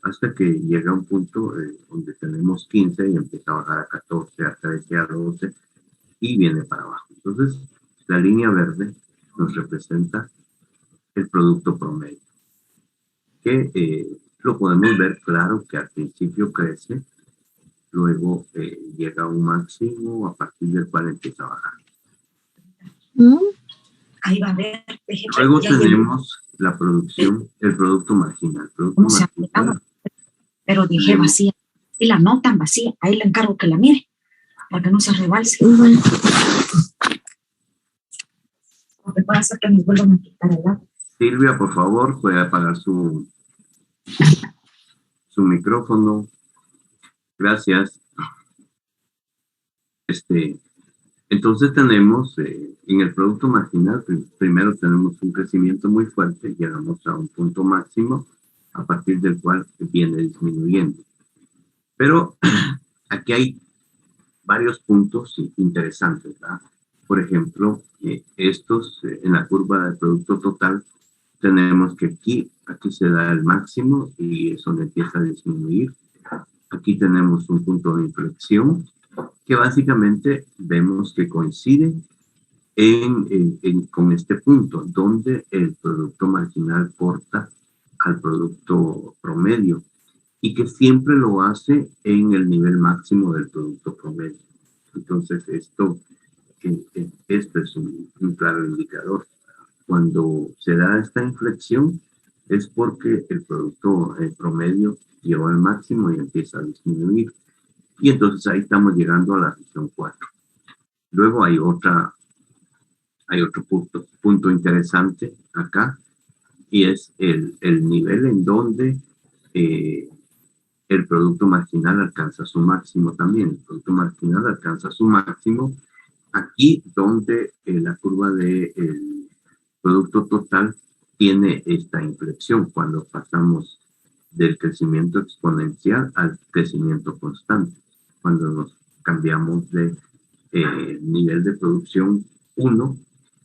hasta que llega un punto donde tenemos 15 y empieza a bajar a 14, a 13, a 12 y viene para abajo. Entonces, la línea verde nos representa el producto promedio, que lo podemos ver claro que al principio crece, luego llega a un máximo a partir del cual empieza a bajar. Ahí va a ver. Luego tenemos la producción, el producto marginal. Pero dije vacía. Y la notan vacía. Ahí le encargo que la mire, para que no se rebalse. Porque puede hacer que nos vuelvan a quitar el agua. Silvia, por favor, puede apagar su micrófono. Gracias. Entonces tenemos en el producto marginal, primero tenemos un crecimiento muy fuerte, llegamos a un punto máximo a partir del cual viene disminuyendo. Pero aquí hay varios puntos interesantes, ¿verdad? Por ejemplo, en la curva del producto total, tenemos que aquí se da el máximo y es donde empieza a disminuir. Aquí tenemos un punto de inflexión que básicamente vemos que coincide con este punto, donde el producto marginal corta al producto promedio y que siempre lo hace en el nivel máximo del producto promedio. Entonces, esto es un claro indicador. Cuando se da esta inflexión es porque el producto promedio llegó al máximo y empieza a disminuir. Y entonces ahí estamos llegando a la región 4. Luego hay otro punto interesante acá, y es el nivel en donde el producto marginal alcanza su máximo también. El producto marginal alcanza su máximo aquí donde la curva del producto total tiene esta inflexión cuando pasamos del crecimiento exponencial al crecimiento constante, cuando nos cambiamos de nivel de producción 1,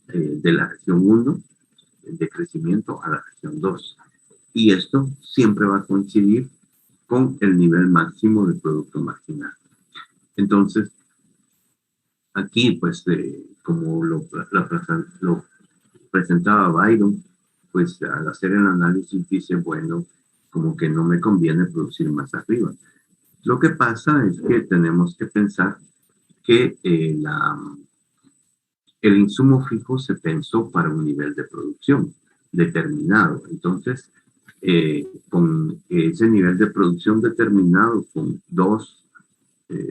de la región 1 de crecimiento a la región 2. Y esto siempre va a coincidir con el nivel máximo del producto marginal. Entonces, aquí, pues, como lo presentaba Byron, pues al hacer el análisis dice, bueno, como que no me conviene producir más arriba. Lo que pasa es que tenemos que pensar que el insumo fijo se pensó para un nivel de producción determinado. Entonces, con ese nivel de producción determinado, con 2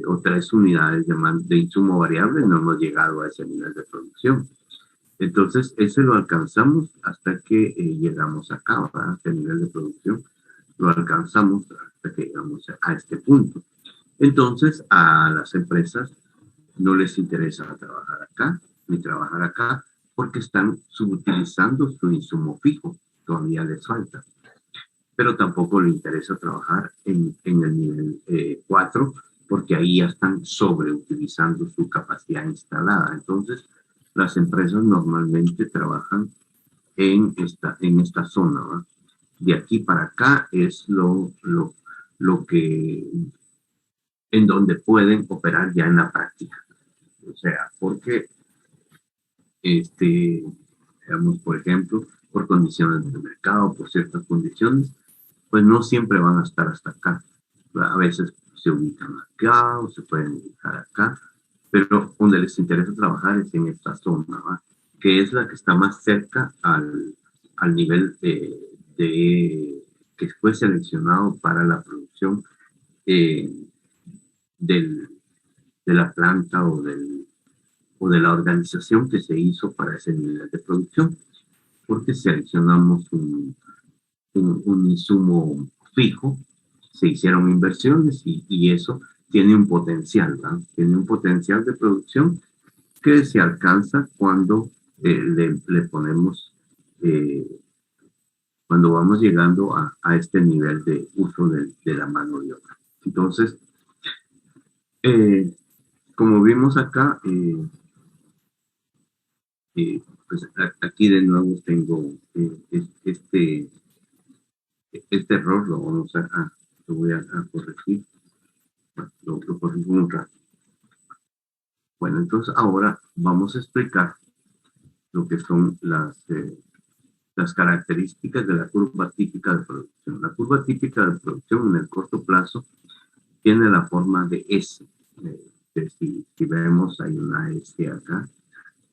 o 3 unidades de insumo variable, no hemos llegado a ese nivel de producción. Entonces, ese lo alcanzamos hasta que llegamos acá, ¿verdad? Este nivel de producción lo alcanzamos hasta que llegamos a este punto. Entonces, a las empresas no les interesa trabajar acá ni trabajar acá porque están subutilizando su insumo fijo, todavía les falta. Pero tampoco les interesa trabajar en el nivel 4 porque ahí ya están sobreutilizando su capacidad instalada. Entonces, las empresas normalmente trabajan en esta zona, ¿verdad? De aquí para acá es lo que en donde pueden operar ya en la práctica. O sea, porque digamos, por ejemplo, por condiciones del mercado, por ciertas condiciones, pues no siempre van a estar hasta acá. A veces se ubican acá o se pueden ubicar acá, pero donde les interesa trabajar es en esta zona, ¿va? Que es la que está más cerca al nivel de que fue seleccionado para la producción de la planta o de la organización que se hizo para ese nivel de producción, porque seleccionamos un insumo fijo, se hicieron inversiones y eso tiene un potencial, ¿verdad? Tiene un potencial de producción que se alcanza cuando le ponemos, cuando vamos llegando a este nivel de uso de la mano de obra. Entonces, como vimos acá, pues aquí de nuevo tengo este error, lo voy a corregir. Lo corrijo un rato. Bueno, entonces ahora vamos a explicar lo que son las características de la curva típica de producción. La curva típica de producción en el corto plazo tiene la forma de S. Si vemos, hay una S acá,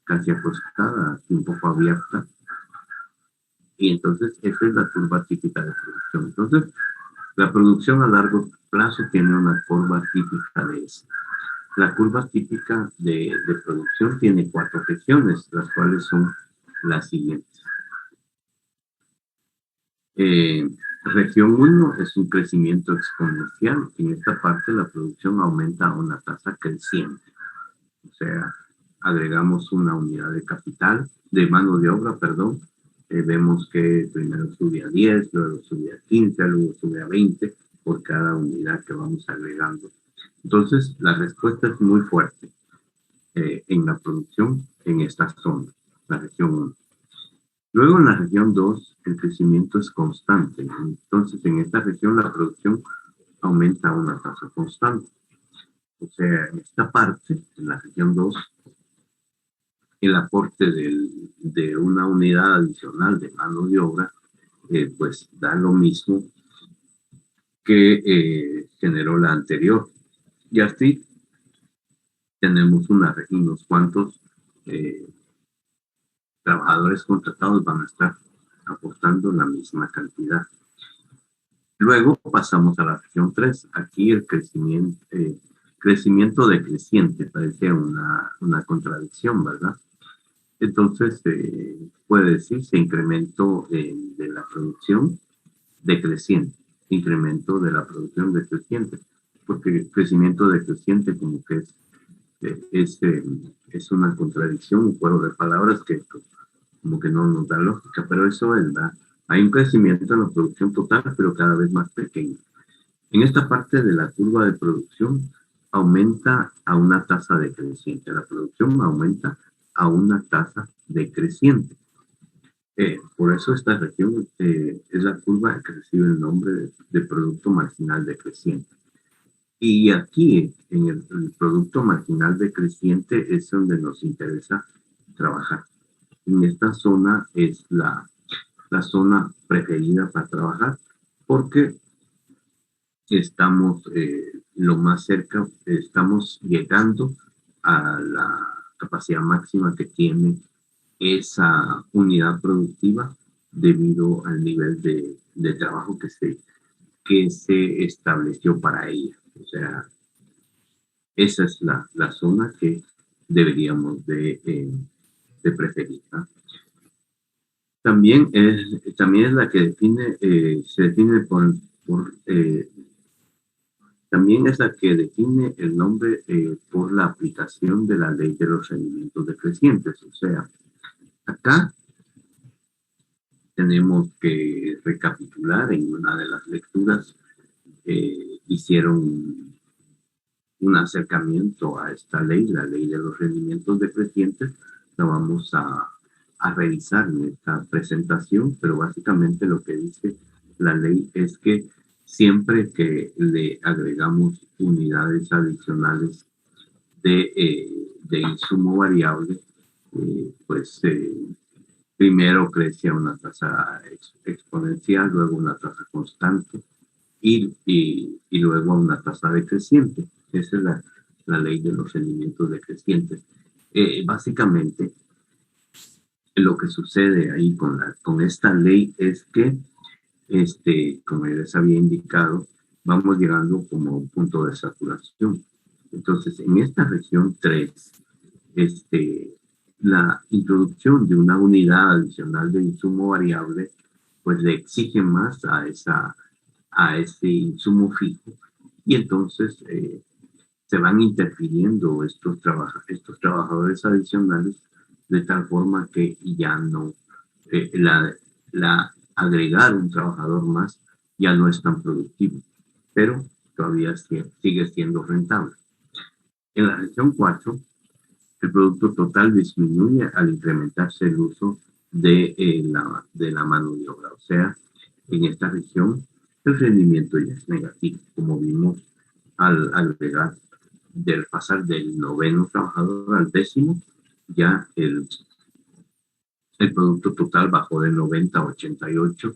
casi acostada, aquí un poco abierta. Y entonces, esa es la curva típica de producción. Entonces, la producción a largo plazo tiene una curva típica de S. La curva típica de producción tiene 4 regiones, las cuales son las siguientes. Región 1 es un crecimiento exponencial. En esta parte la producción aumenta a una tasa creciente. O sea, agregamos una unidad de capital, de mano de obra, perdón. Vemos que primero sube a 10, luego sube a 15, luego sube a 20 por cada unidad que vamos agregando. Entonces, la respuesta es muy fuerte en la producción en esta zona, la región 1. Luego en la región 2, el crecimiento es constante. Entonces, en esta región la producción aumenta a una tasa constante. O sea, en esta parte, en la región 2, el aporte de una unidad adicional de mano de obra, pues da lo mismo que generó la anterior. Y así tenemos unos cuantos trabajadores contratados van a estar aportando la misma cantidad. Luego pasamos a la región 3. Aquí el crecimiento decreciente, parece una contradicción, ¿verdad? Entonces, puede decirse incremento de la producción decreciente, incremento de la producción decreciente, porque el crecimiento decreciente como que es una contradicción, un juego de palabras que como que no nos da lógica, pero eso es verdad. Hay un crecimiento en la producción total, pero cada vez más pequeño. En esta parte de la curva de producción aumenta a una tasa decreciente. La producción aumenta a una tasa decreciente. Por eso esta región es la curva que recibe el nombre de producto marginal decreciente. Y aquí, en el producto marginal decreciente, es donde nos interesa trabajar. En esta zona es la zona preferida para trabajar porque estamos lo más cerca, estamos llegando a la capacidad máxima que tiene esa unidad productiva debido al nivel de trabajo que se estableció para ella. O sea, esa es la zona que deberíamos de preferir, ¿no? También es la que define, se define también es la que define el nombre por la aplicación de la ley de los rendimientos decrecientes. O sea, acá tenemos que recapitular en una de las lecturas, hicieron un acercamiento a esta ley, la ley de los rendimientos decrecientes. La vamos a revisar en esta presentación, pero básicamente lo que dice la ley es que siempre que le agregamos unidades adicionales de insumo variable, pues primero crece a una tasa exponencial, luego una tasa constante y luego a una tasa decreciente. Esa es la ley de los rendimientos decrecientes. Básicamente, lo que sucede ahí con esta ley es que como ya les había indicado, vamos llegando como a un punto de saturación. Entonces, en esta región 3, la introducción de una unidad adicional de insumo variable, pues le exige más a ese insumo fijo, y entonces se van interfiriendo estos trabajadores adicionales de tal forma que ya no, agregar un trabajador más ya no es tan productivo, pero todavía sigue siendo rentable. En la región 4, el producto total disminuye al incrementarse el uso de la mano de obra. O sea, en esta región el rendimiento ya es negativo, como vimos al agregar del pasar del 9º trabajador al 10º, ya el producto total bajó de 90 a 88,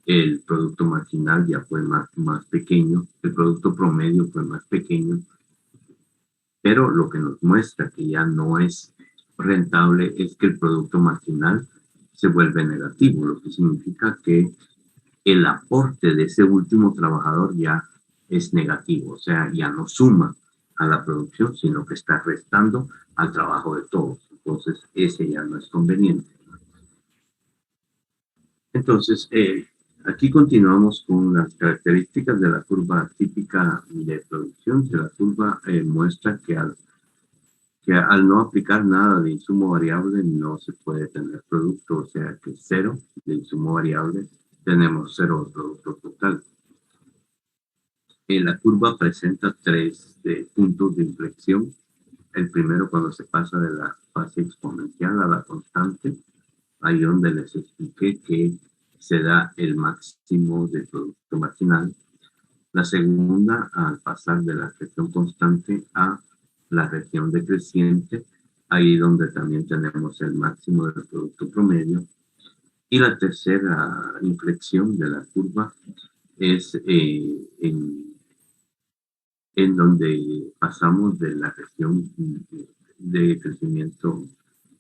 el producto marginal ya fue más pequeño, el producto promedio fue más pequeño, pero lo que nos muestra que ya no es rentable es que el producto marginal se vuelve negativo, lo que significa que el aporte de ese último trabajador ya es negativo, o sea, ya no suma a la producción, sino que está restando al trabajo de todos. Entonces, ese ya no es conveniente. Entonces, aquí continuamos con las características de la curva típica de producción. La curva muestra que al no aplicar nada de insumo variable no se puede tener producto, o sea que 0 de insumo variable, tenemos 0 de producto total. La curva presenta 3 puntos de inflexión. El primero cuando se pasa de la fase exponencial a la constante, ahí donde les expliqué que se da el máximo del producto marginal. La segunda, al pasar de la región constante a la región decreciente, ahí donde también tenemos el máximo del producto promedio. Y la tercera inflexión de la curva es en donde pasamos de la región de crecimiento,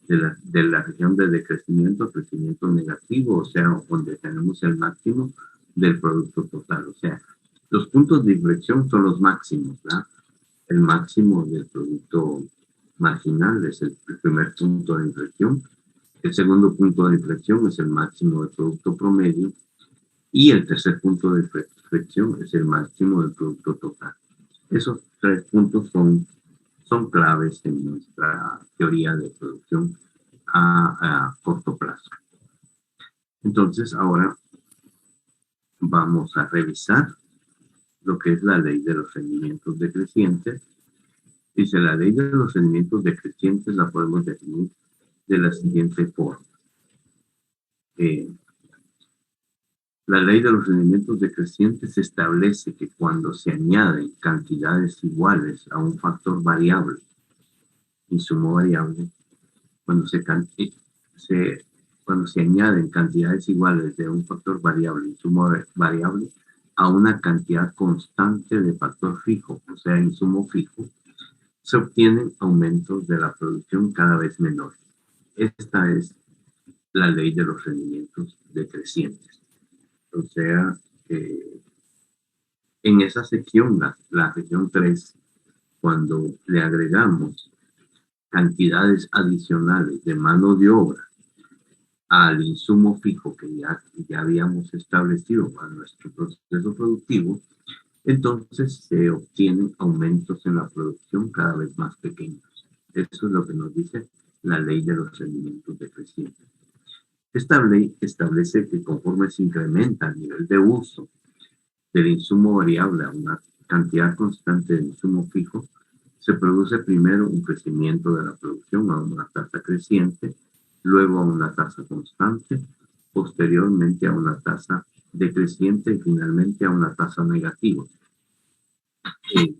de la región de decrecimiento a crecimiento negativo, o sea, donde tenemos el máximo del producto total. O sea, los puntos de inflexión son los máximos, ¿verdad? El máximo del producto marginal es el primer punto de inflexión. El segundo punto de inflexión es el máximo del producto promedio. Y el tercer punto de inflexión es el máximo del producto total. Esos 3 puntos son claves en nuestra teoría de producción a corto plazo. Entonces, ahora vamos a revisar lo que es la ley de los rendimientos decrecientes. Dice, la ley de los rendimientos decrecientes la podemos definir de la siguiente forma. La ley de los rendimientos decrecientes establece que cuando se añaden cantidades iguales a un factor variable, insumo variable, cuando se añaden cantidades iguales de un factor variable, insumo variable, a una cantidad constante de factor fijo, o sea, insumo fijo, se obtienen aumentos de la producción cada vez menores. Esta es la ley de los rendimientos decrecientes. O sea, en esa sección, la región 3, cuando le agregamos cantidades adicionales de mano de obra al insumo fijo que ya habíamos establecido para nuestro proceso productivo, entonces se obtienen aumentos en la producción cada vez más pequeños. Eso es lo que nos dice la ley de los rendimientos decrecientes. Esta ley establece que conforme se incrementa el nivel de uso del insumo variable a una cantidad constante de insumo fijo, se produce primero un crecimiento de la producción a una tasa creciente, luego a una tasa constante, posteriormente a una tasa decreciente y finalmente a una tasa negativa.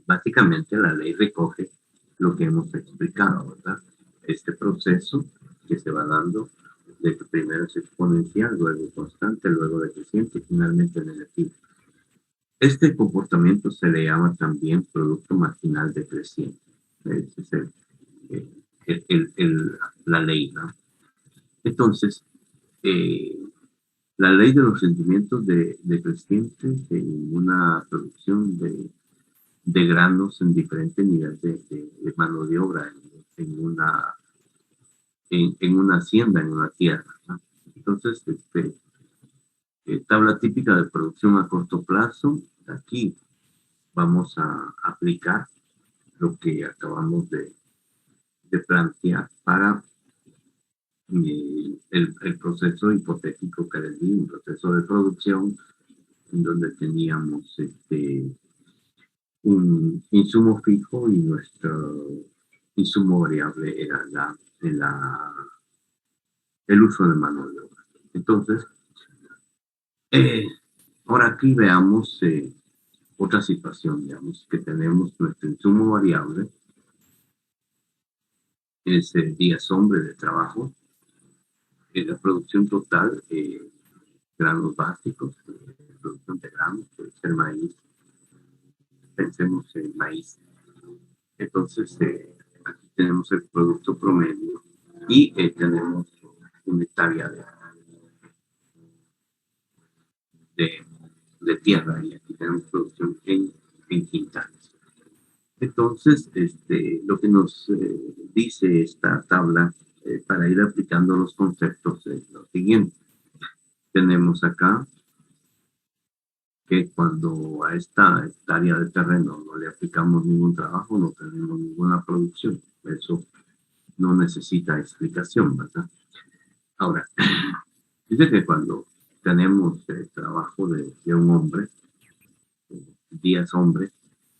Básicamente la ley recoge lo que hemos explicado, ¿verdad? Este proceso que se va dando de que primero es exponencial, luego constante, luego decreciente y finalmente negativo. Este comportamiento se le llama también producto marginal decreciente. Esa es la ley, ¿no? Entonces, La ley de los rendimientos decrecientes en una producción de granos en diferentes niveles de mano de obra en una hacienda, en una tierra, ¿no? Entonces, tabla típica de producción a corto plazo. Aquí vamos a aplicar lo que acabamos de plantear para el proceso hipotético que les di, un proceso de producción en donde teníamos un insumo fijo y nuestro insumo variable era el uso de mano de obra. Entonces, ahora aquí veamos otra situación, digamos, que tenemos nuestro insumo variable, es días hombre de trabajo, la producción total, granos básicos, producción de granos, puede ser maíz, pensemos en maíz. Entonces, aquí tenemos el producto promedio y tenemos una hectárea de tierra y aquí tenemos producción en quintales. Entonces, lo que nos dice esta tabla para ir aplicando los conceptos es lo siguiente. Tenemos acá que cuando a esta hectárea de terreno no le aplicamos ningún trabajo, no tenemos ninguna producción. Eso no necesita explicación, ¿verdad? Ahora, dice que cuando tenemos el trabajo de un hombre, días hombre,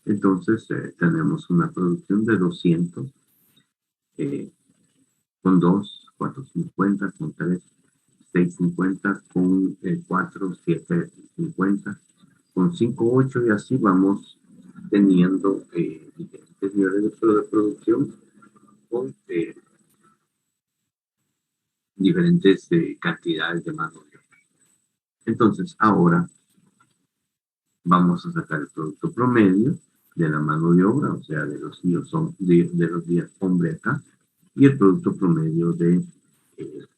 entonces tenemos una producción de 200 con 2, 450, con 3, 650, con 4, 750, con 5, 8 y así vamos teniendo diferentes niveles de producción con diferentes cantidades de mano de obra. Entonces, ahora vamos a sacar el producto promedio de la mano de obra, o sea, de los días hombre acá, y el producto promedio de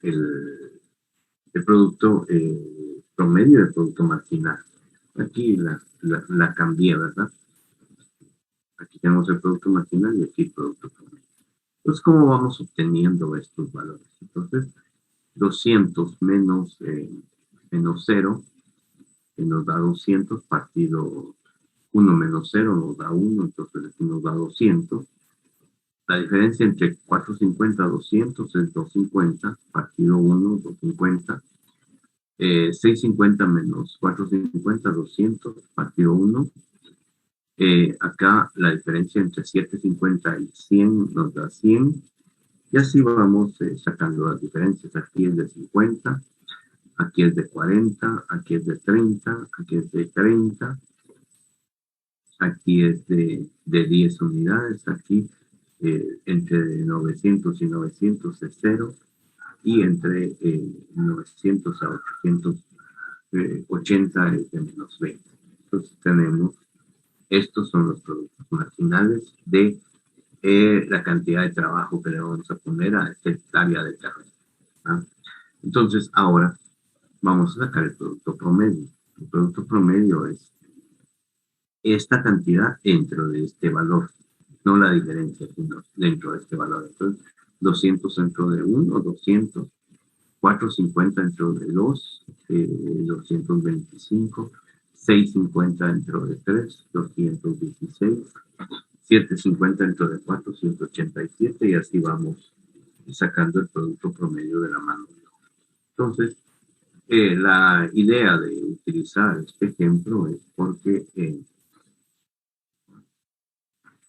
el producto promedio del producto marginal. Aquí la cambié, ¿verdad? Aquí tenemos el producto marginal y aquí el producto promedio. Entonces, ¿cómo vamos obteniendo estos valores? Entonces, 200 menos 0, que nos da 200, partido 1 menos 0 nos da 1, entonces aquí nos da 200. La diferencia entre 450 y 200 es 250, partido 1, 250. 650 menos 450, 200, partido 1. Acá la diferencia entre 750 y 100 nos da 100. Y así vamos sacando las diferencias. Aquí es de 50, aquí es de 40, aquí es de 30, aquí es de 30, aquí es de 10 unidades, aquí entre 900 y 900 es 0, y entre 900 a 880 es de menos 20. Entonces tenemos, estos son los productos marginales de la cantidad de trabajo que le vamos a poner a esta hectárea de terreno. ¿Ah? Entonces ahora vamos a sacar el producto promedio. El producto promedio es esta cantidad dentro de este valor, no la diferencia, sino dentro de este valor. Entonces, 200 dentro de 1, 200, 450 dentro de 2, 225, 650 dentro de 3, 216, 750 dentro de 4, 187, y así vamos sacando el producto promedio de la mano de obra. Entonces, la idea de utilizar este ejemplo es porque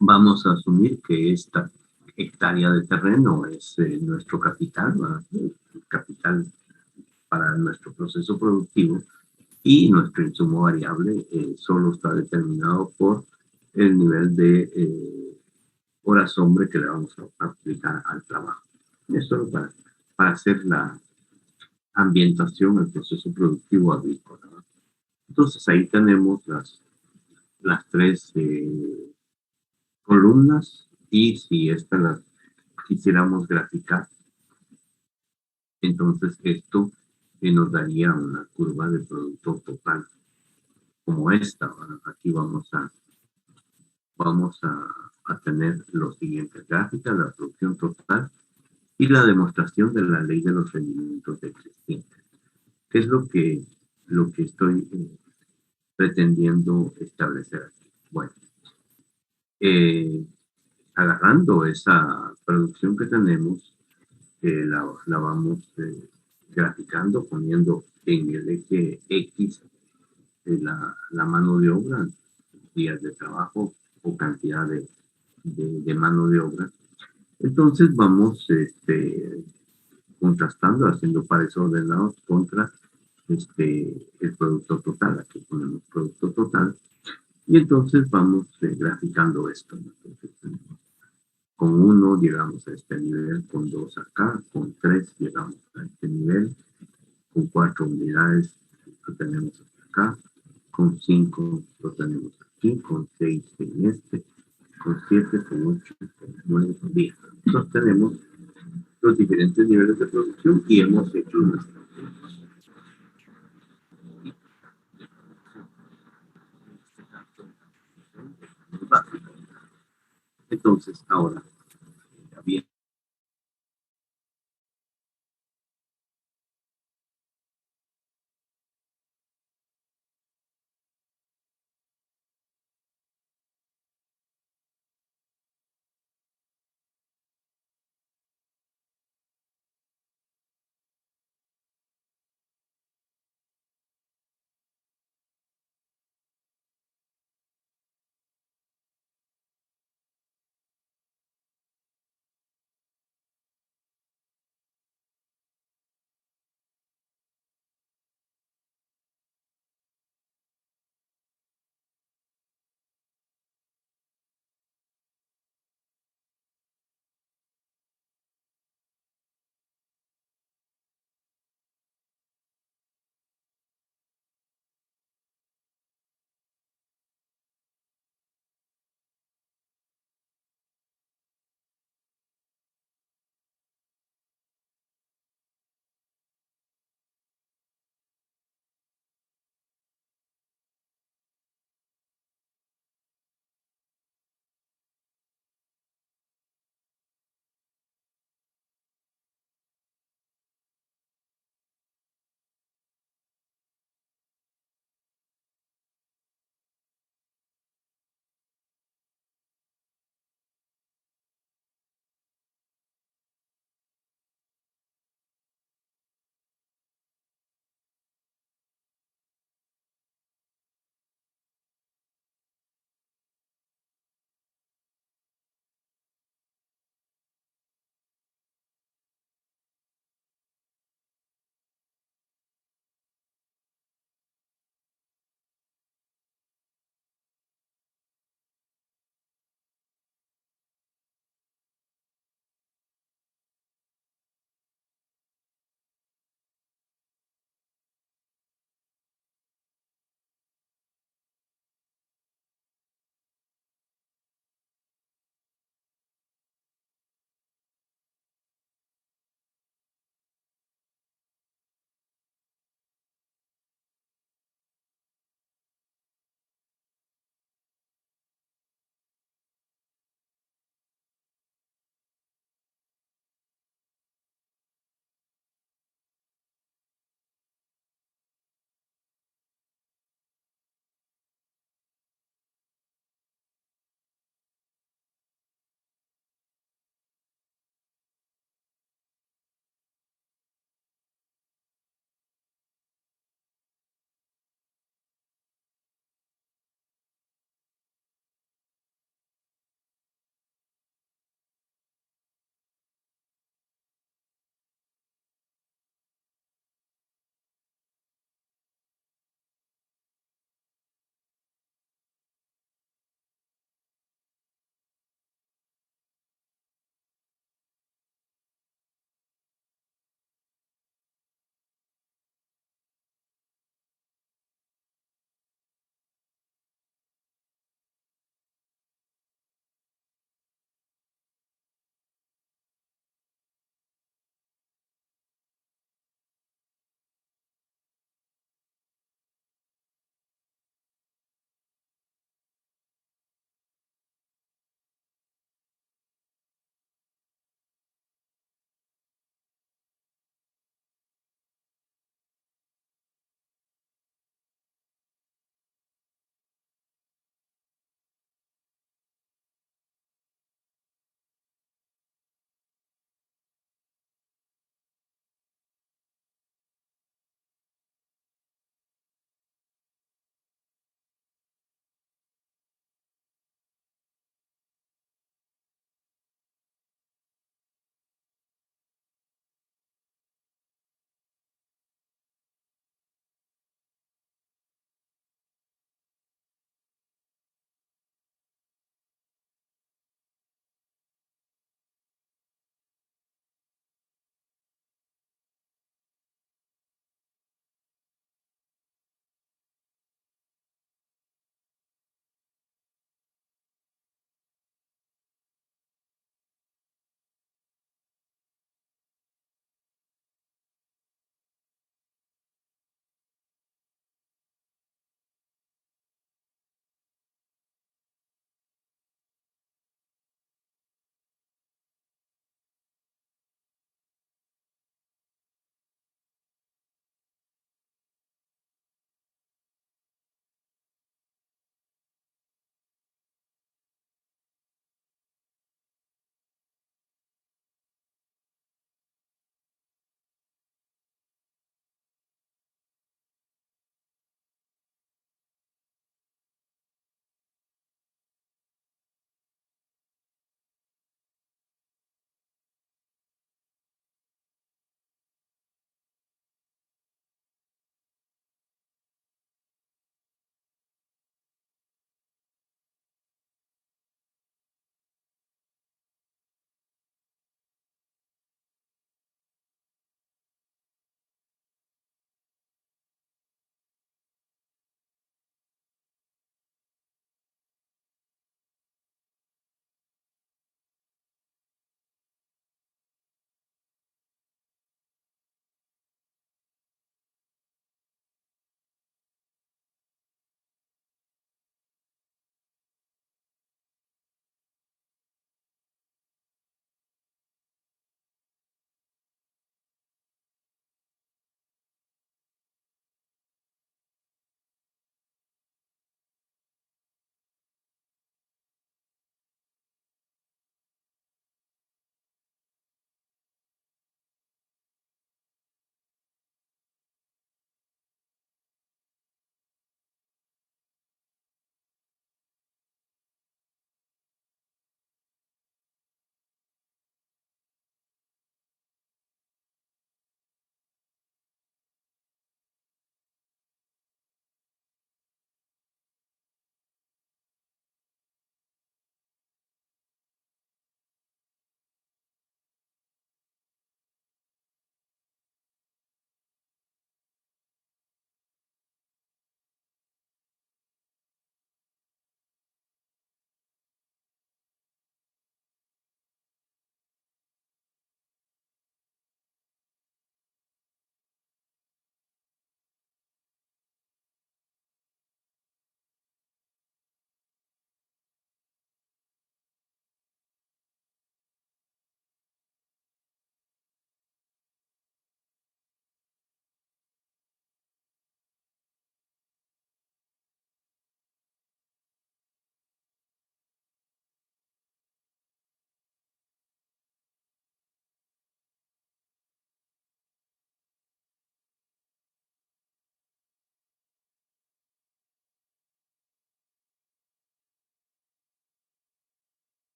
vamos a asumir que esta hectárea de terreno es nuestro capital, el capital para nuestro proceso productivo, y nuestro insumo variable solo está determinado por el nivel de horas hombre que le vamos a aplicar al trabajo. Es solo para hacer la ambientación al proceso productivo agrícola, ¿no? Entonces ahí tenemos las tres columnas, y si estas las quisiéramos graficar, entonces esto nos daría una curva de producto total como esta. ¿Verdad? Aquí vamos a tener los siguientes gráficas: la producción total y la demostración de la ley de los rendimientos existentes. ¿Qué es lo que estoy pretendiendo establecer aquí? Bueno, agarrando esa producción que tenemos, la vamos graficando, poniendo en el eje X la mano de obra, días de trabajo o cantidad de mano de obra. Entonces vamos contrastando, haciendo pares ordenados contra el producto total. Aquí ponemos producto total y entonces vamos graficando esto, ¿no? Entonces, con 1 llegamos a este nivel, con 2 acá, con 3 llegamos a este nivel, con 4 unidades lo tenemos acá, con 5 lo tenemos aquí, con 6 en este, con 7, con 8, con 9, con 10. Entonces tenemos los diferentes niveles de producción y hemos hecho nuestra. Entonces, ahora,